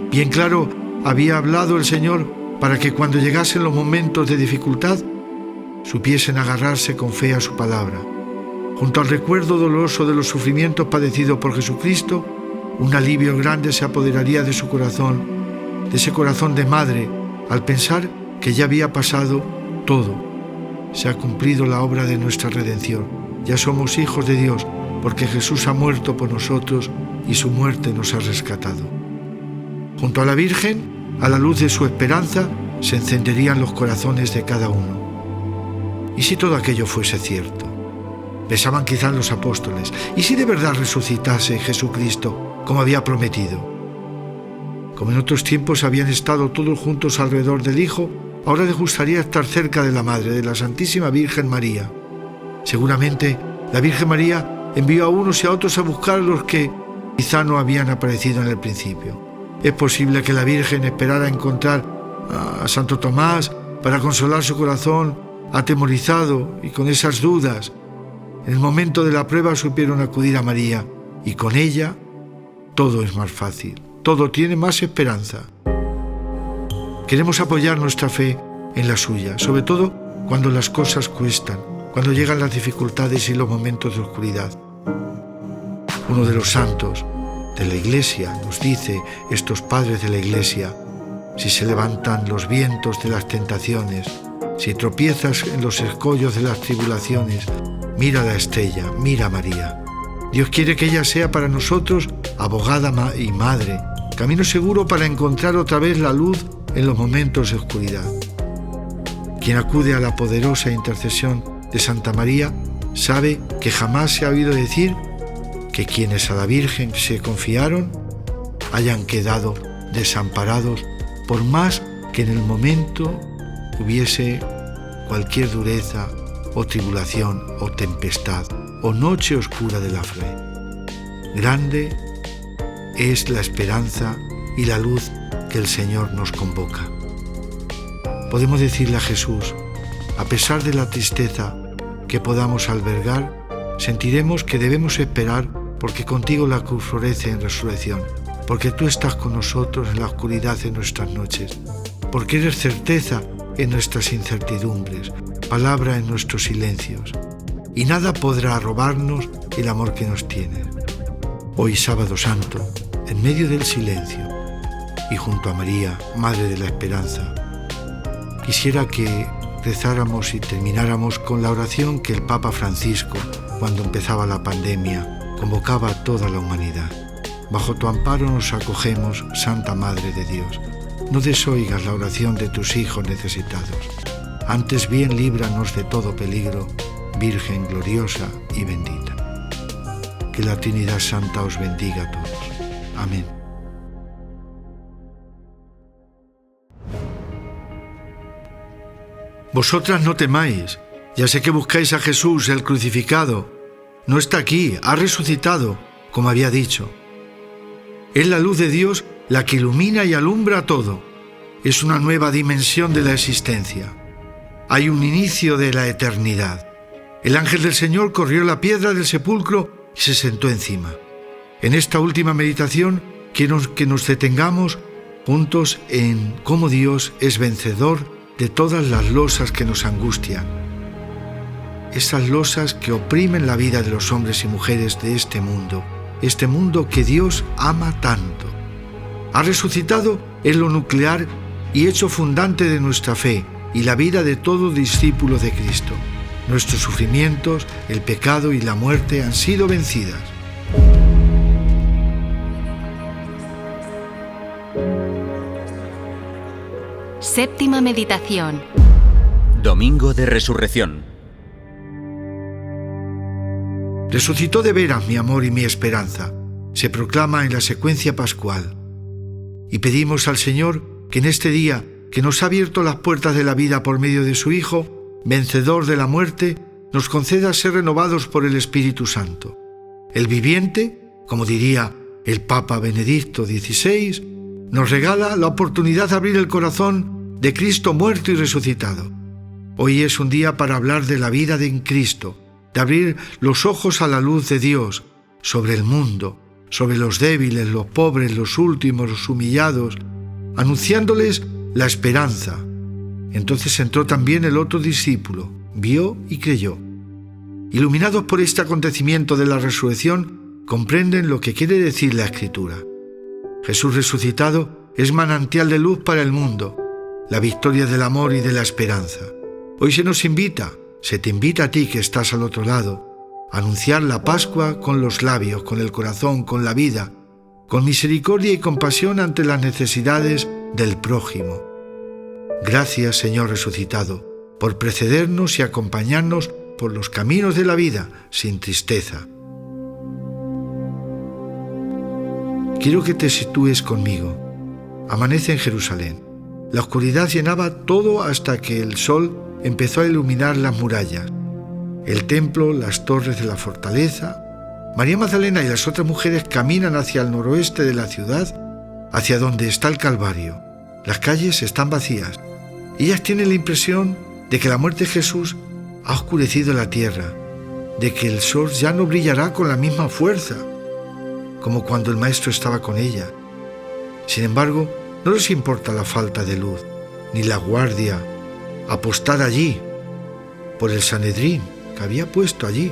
Bien claro había hablado el Señor para que cuando llegasen los momentos de dificultad supiesen agarrarse con fe a su palabra. Junto al recuerdo doloroso de los sufrimientos padecidos por Jesucristo, un alivio grande se apoderaría de su corazón, de ese corazón de madre, al pensar que ya había pasado todo. Se ha cumplido la obra de nuestra redención. Ya somos hijos de Dios, porque Jesús ha muerto por nosotros y su muerte nos ha rescatado. Junto a la Virgen, a la luz de su esperanza, se encenderían los corazones de cada uno. ¿Y si todo aquello fuese cierto? Pensaban quizás los apóstoles. ¿Y si de verdad resucitase Jesucristo, como había prometido? Como en otros tiempos habían estado todos juntos alrededor del Hijo, ahora les gustaría estar cerca de la Madre, de la Santísima Virgen María. Seguramente la Virgen María envió a unos y a otros a buscar a los que quizá no habían aparecido en el principio. Es posible que la Virgen esperara encontrar a Santo Tomás para consolar su corazón atemorizado y con esas dudas. En el momento de la prueba supieron acudir a María y con ella todo es más fácil, todo tiene más esperanza. Queremos apoyar nuestra fe en la suya, sobre todo cuando las cosas cuestan, cuando llegan las dificultades y los momentos de oscuridad. Uno de los santos de la Iglesia nos dice, estos padres de la Iglesia: si se levantan los vientos de las tentaciones, si tropiezas en los escollos de las tribulaciones, mira la estrella, mira a María. Dios quiere que ella sea para nosotros abogada y madre, camino seguro para encontrar otra vez la luz en los momentos de oscuridad. Quien acude a la poderosa intercesión de Santa María sabe que jamás se ha oído decir que quienes a la Virgen se confiaron hayan quedado desamparados, por más que en el momento hubiese cualquier dureza o tribulación o tempestad o noche oscura de la fe. Grande es la esperanza y la luz que el Señor nos convoca. Podemos decirle a Jesús: a pesar de la tristeza que podamos albergar, sentiremos que debemos esperar, porque contigo la cruz florece en resurrección, porque tú estás con nosotros en la oscuridad de nuestras noches, porque eres certeza en nuestras incertidumbres, palabra en nuestros silencios, y nada podrá robarnos el amor que nos tienes. Hoy, Sábado Santo, en medio del silencio y junto a María, Madre de la Esperanza, quisiera que rezáramos y termináramos con la oración que el Papa Francisco, cuando empezaba la pandemia, convocaba a toda la humanidad. Bajo tu amparo nos acogemos, Santa Madre de Dios. No desoigas la oración de tus hijos necesitados. Antes bien líbranos de todo peligro, Virgen gloriosa y bendita. Que la Trinidad Santa os bendiga a todos. Amén. Vosotras no temáis, ya sé que buscáis a Jesús, el crucificado. No está aquí, ha resucitado, como había dicho. Es la luz de Dios la que ilumina y alumbra todo. Es una nueva dimensión de la existencia. Hay un inicio de la eternidad. El ángel del Señor corrió la piedra del sepulcro y se sentó encima. En esta última meditación quiero que nos detengamos juntos en cómo Dios es vencedor de todas las losas que nos angustian. Esas losas que oprimen la vida de los hombres y mujeres de este mundo que Dios ama tanto. Ha resucitado es lo nuclear y hecho fundante de nuestra fe y la vida de todo discípulo de Cristo. Nuestros sufrimientos, el pecado y la muerte han sido vencidas. Séptima meditación. Domingo de Resurrección. Resucitó de veras mi amor y mi esperanza. Se proclama en la secuencia pascual. Y pedimos al Señor que en este día, que nos ha abierto las puertas de la vida por medio de su Hijo, vencedor de la muerte, nos conceda ser renovados por el Espíritu Santo. El viviente, como diría el Papa Benedicto XVI, nos regala la oportunidad de abrir el corazón de Cristo muerto y resucitado. Hoy es un día para hablar de la vida en Cristo, de abrir los ojos a la luz de Dios sobre el mundo, sobre los débiles, los pobres, los últimos, los humillados, anunciándoles la esperanza. Entonces entró también el otro discípulo, vio y creyó. Iluminados por este acontecimiento de la resurrección, comprenden lo que quiere decir la Escritura. Jesús resucitado es manantial de luz para el mundo, la victoria del amor y de la esperanza. Hoy se te invita a ti que estás al otro lado, a anunciar la Pascua con los labios, con el corazón, con la vida, con misericordia y compasión ante las necesidades del prójimo. Gracias, Señor resucitado, por precedernos y acompañarnos por los caminos de la vida sin tristeza. Quiero que te sitúes conmigo. Amanece en Jerusalén. La oscuridad llenaba todo hasta que el sol empezó a iluminar las murallas, el templo, las torres de la fortaleza. María Magdalena y las otras mujeres caminan hacia el noroeste de la ciudad, hacia donde está el Calvario. Las calles están vacías. Ellas tienen la impresión de que la muerte de Jesús ha oscurecido la tierra, de que el sol ya no brillará con la misma fuerza, como cuando el Maestro estaba con ella. Sin embargo, no les importa la falta de luz, ni la guardia apostada allí por el Sanedrín que había puesto allí,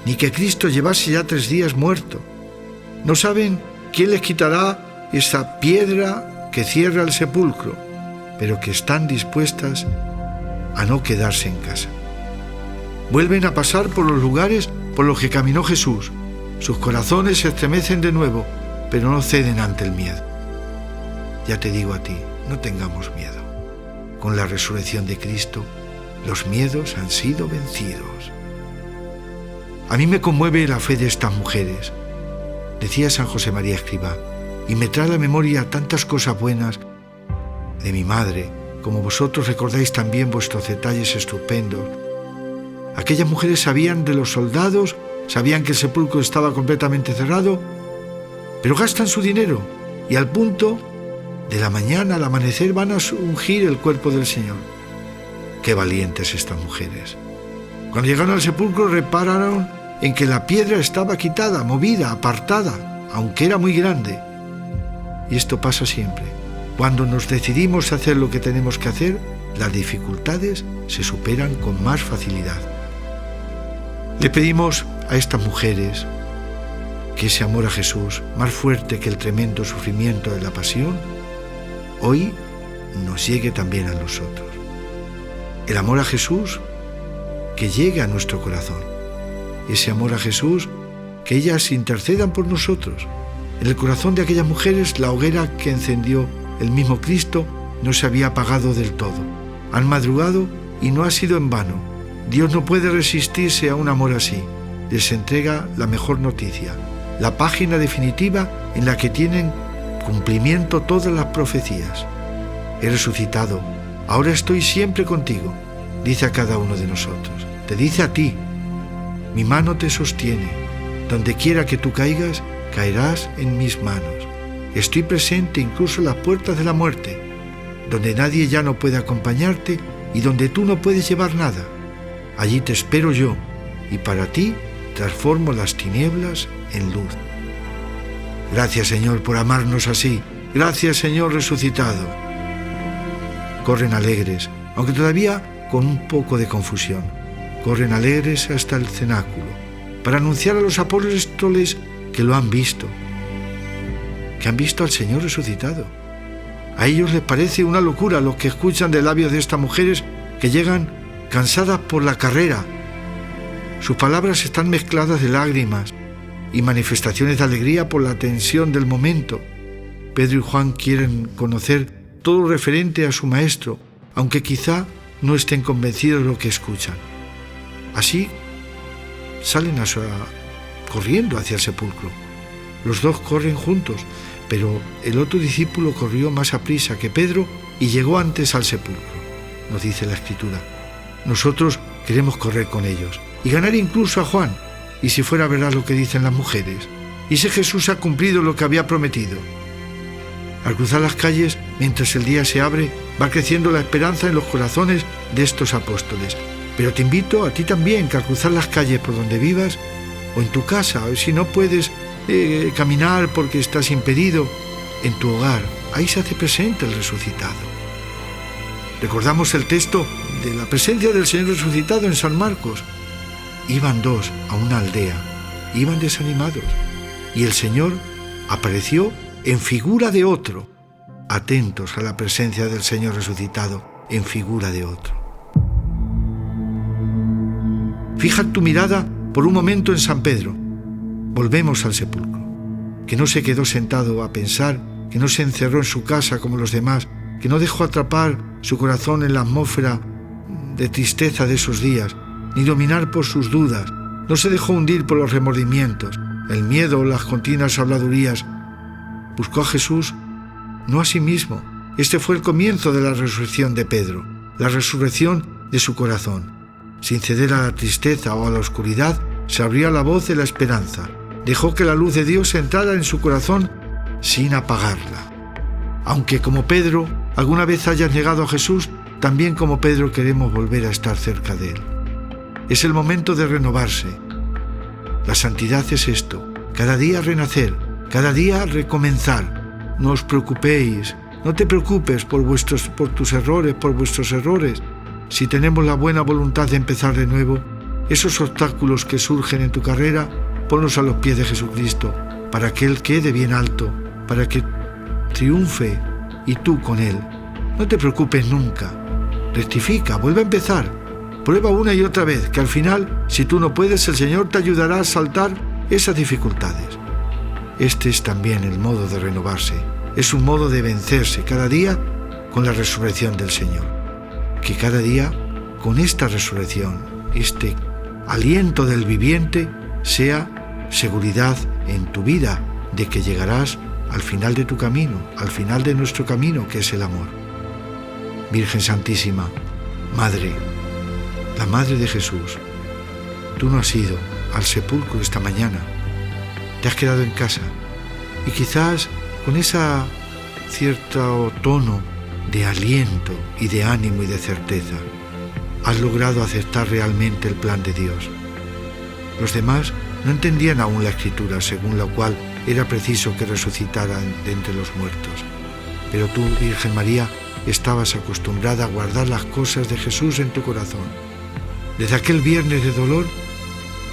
ni que Cristo llevase ya 3 días muerto. No saben quién les quitará esa piedra que cierra el sepulcro, pero que están dispuestas a no quedarse en casa. Vuelven a pasar por los lugares por los que caminó Jesús. Sus corazones se estremecen de nuevo, pero no ceden ante el miedo. Ya te digo a ti, no tengamos miedo. Con la resurrección de Cristo, los miedos han sido vencidos. A mí me conmueve la fe de estas mujeres, decía San José María Escribá, y me trae a la memoria tantas cosas buenas de mi madre, como vosotros recordáis también vuestros detalles estupendos. Aquellas mujeres sabían de los soldados, sabían que el sepulcro estaba completamente cerrado, pero gastan su dinero y al punto de la mañana al amanecer van a ungir el cuerpo del Señor. Qué valientes estas mujeres. Cuando llegaron al sepulcro repararon en que la piedra estaba quitada, movida, apartada, aunque era muy grande. Y esto pasa siempre. Cuando nos decidimos a hacer lo que tenemos que hacer, las dificultades se superan con más facilidad. Le pedimos a estas mujeres que ese amor a Jesús, más fuerte que el tremendo sufrimiento de la pasión, hoy nos llegue también a nosotros. El amor a Jesús que llegue a nuestro corazón. Ese amor a Jesús que ellas intercedan por nosotros. En el corazón de aquellas mujeres la hoguera que encendió el mismo Cristo no se había apagado del todo. Han madrugado y no ha sido en vano. Dios no puede resistirse a un amor así. Les entrega la mejor noticia, la página definitiva en la que tienen cumplimiento todas las profecías. He resucitado, ahora estoy siempre contigo, dice a cada uno de nosotros. Te dice a ti, mi mano te sostiene, donde quiera que tú caigas, caerás en mis manos. Estoy presente incluso en las puertas de la muerte, donde nadie ya no puede acompañarte y donde tú no puedes llevar nada. Allí te espero yo, y para ti transformo las tinieblas en luz. Gracias, Señor, por amarnos así. Gracias, Señor resucitado. Corren alegres, aunque todavía con un poco de confusión. Corren alegres hasta el cenáculo, para anunciar a los apóstoles que lo han visto, que han visto al Señor resucitado. A ellos les parece una locura lo que escuchan de labios de estas mujeres que llegan cansadas por la carrera. Sus palabras están mezcladas de lágrimas y manifestaciones de alegría por la tensión del momento. Pedro y Juan quieren conocer todo lo referente a su maestro, aunque quizá no estén convencidos de lo que escuchan. Así salen corriendo hacia el sepulcro. Los dos corren juntos, pero el otro discípulo corrió más aprisa que Pedro y llegó antes al sepulcro, nos dice la Escritura. Nosotros queremos correr con ellos y ganar incluso a Juan, y si fuera verdad lo que dicen las mujeres, y si Jesús ha cumplido lo que había prometido. Al cruzar las calles, mientras el día se abre, va creciendo la esperanza en los corazones de estos apóstoles. Pero te invito a ti también, que al cruzar las calles por donde vivas, o en tu casa, o si no puedes caminar porque estás impedido, en tu hogar, ahí se hace presente el resucitado. Recordamos el texto de la presencia del Señor resucitado en San Marcos. Iban dos a una aldea, iban desanimados, y el Señor apareció en figura de otro, atentos a la presencia del Señor resucitado en figura de otro. Fija tu mirada por un momento en San Pedro. Volvemos al sepulcro, que no se quedó sentado a pensar, que no se encerró en su casa como los demás, que no dejó atrapar su corazón en la atmósfera de tristeza de esos días, ni dominar por sus dudas, no se dejó hundir por los remordimientos, el miedo o las continuas habladurías. Buscó a Jesús, no a sí mismo. Este fue el comienzo de la resurrección de Pedro, la resurrección de su corazón. Sin ceder a la tristeza o a la oscuridad, se abrió la voz de la esperanza. Dejó que la luz de Dios entrara en su corazón sin apagarla. Aunque como Pedro alguna vez hayas negado a Jesús, también como Pedro queremos volver a estar cerca de Él. Es el momento de renovarse. La santidad es esto, cada día renacer, cada día recomenzar. No os preocupéis, no te preocupes por tus errores, por vuestros errores. Si tenemos la buena voluntad de empezar de nuevo, esos obstáculos que surgen en tu carrera, ponlos a los pies de Jesucristo, para que Él quede bien alto, para que triunfe y tú con Él. No te preocupes nunca. Rectifica, vuelve a empezar. Prueba una y otra vez, que al final, si tú no puedes, el Señor te ayudará a saltar esas dificultades. Este es también el modo de renovarse. Es un modo de vencerse cada día con la resurrección del Señor. Que cada día, con esta resurrección, este aliento del viviente, sea seguridad en tu vida de que llegarás al final de tu camino, al final de nuestro camino, que es el amor. Virgen Santísima, Madre, la Madre de Jesús, tú no has ido al sepulcro esta mañana, te has quedado en casa y quizás con esa cierto tono de aliento y de ánimo y de certeza has logrado aceptar realmente el plan de Dios. Los demás no entendían aún la Escritura, según la cual era preciso que resucitaran de entre los muertos. Pero tú, Virgen María, estabas acostumbrada a guardar las cosas de Jesús en tu corazón. Desde aquel viernes de dolor,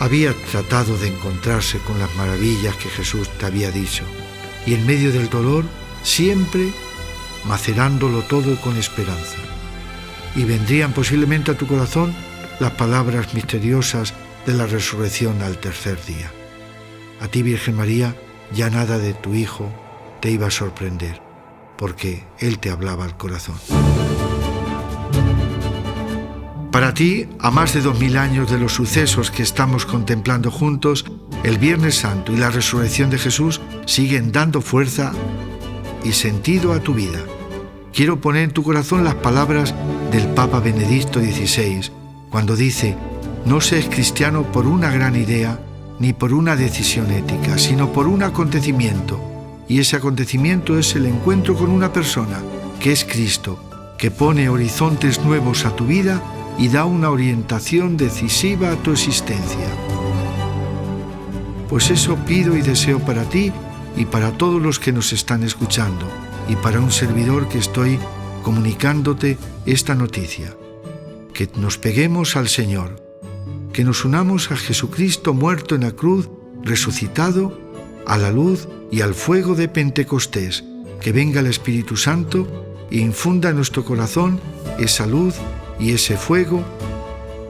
había tratado de encontrarse con las maravillas que Jesús te había dicho, y en medio del dolor, siempre macerándolo todo con esperanza. Y vendrían posiblemente a tu corazón las palabras misteriosas de la resurrección al tercer día. A ti, Virgen María, ya nada de tu Hijo te iba a sorprender, porque Él te hablaba al corazón. Para ti, a más de 2000 años de los sucesos que estamos contemplando juntos, el Viernes Santo y la resurrección de Jesús siguen dando fuerza y sentido a tu vida. Quiero poner en tu corazón las palabras del Papa Benedicto XVI, cuando dice: no se es cristiano por una gran idea ni por una decisión ética, sino por un acontecimiento, y ese acontecimiento es el encuentro con una persona, que es Cristo, que pone horizontes nuevos a tu vida y da una orientación decisiva a tu existencia. Pues eso pido y deseo para ti y para todos los que nos están escuchando, y para un servidor que estoy comunicándote esta noticia: que nos peguemos al Señor, que nos unamos a Jesucristo muerto en la cruz, resucitado, a la luz y al fuego de Pentecostés. Que venga el Espíritu Santo e infunda en nuestro corazón esa luz y ese fuego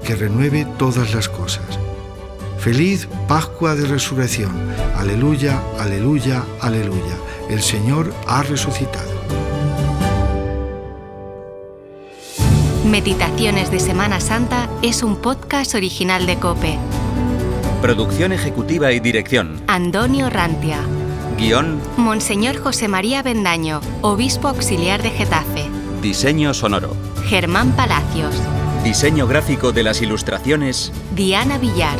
que renueve todas las cosas. Feliz Pascua de Resurrección. Aleluya, aleluya, aleluya. El Señor ha resucitado. Meditaciones de Semana Santa es un podcast original de COPE. Producción ejecutiva y dirección: Antonio Rantia. Guión: Monseñor José María Bendaño, Obispo Auxiliar de Getafe. Diseño sonoro: Germán Palacios. Diseño gráfico de las ilustraciones: Diana Villar.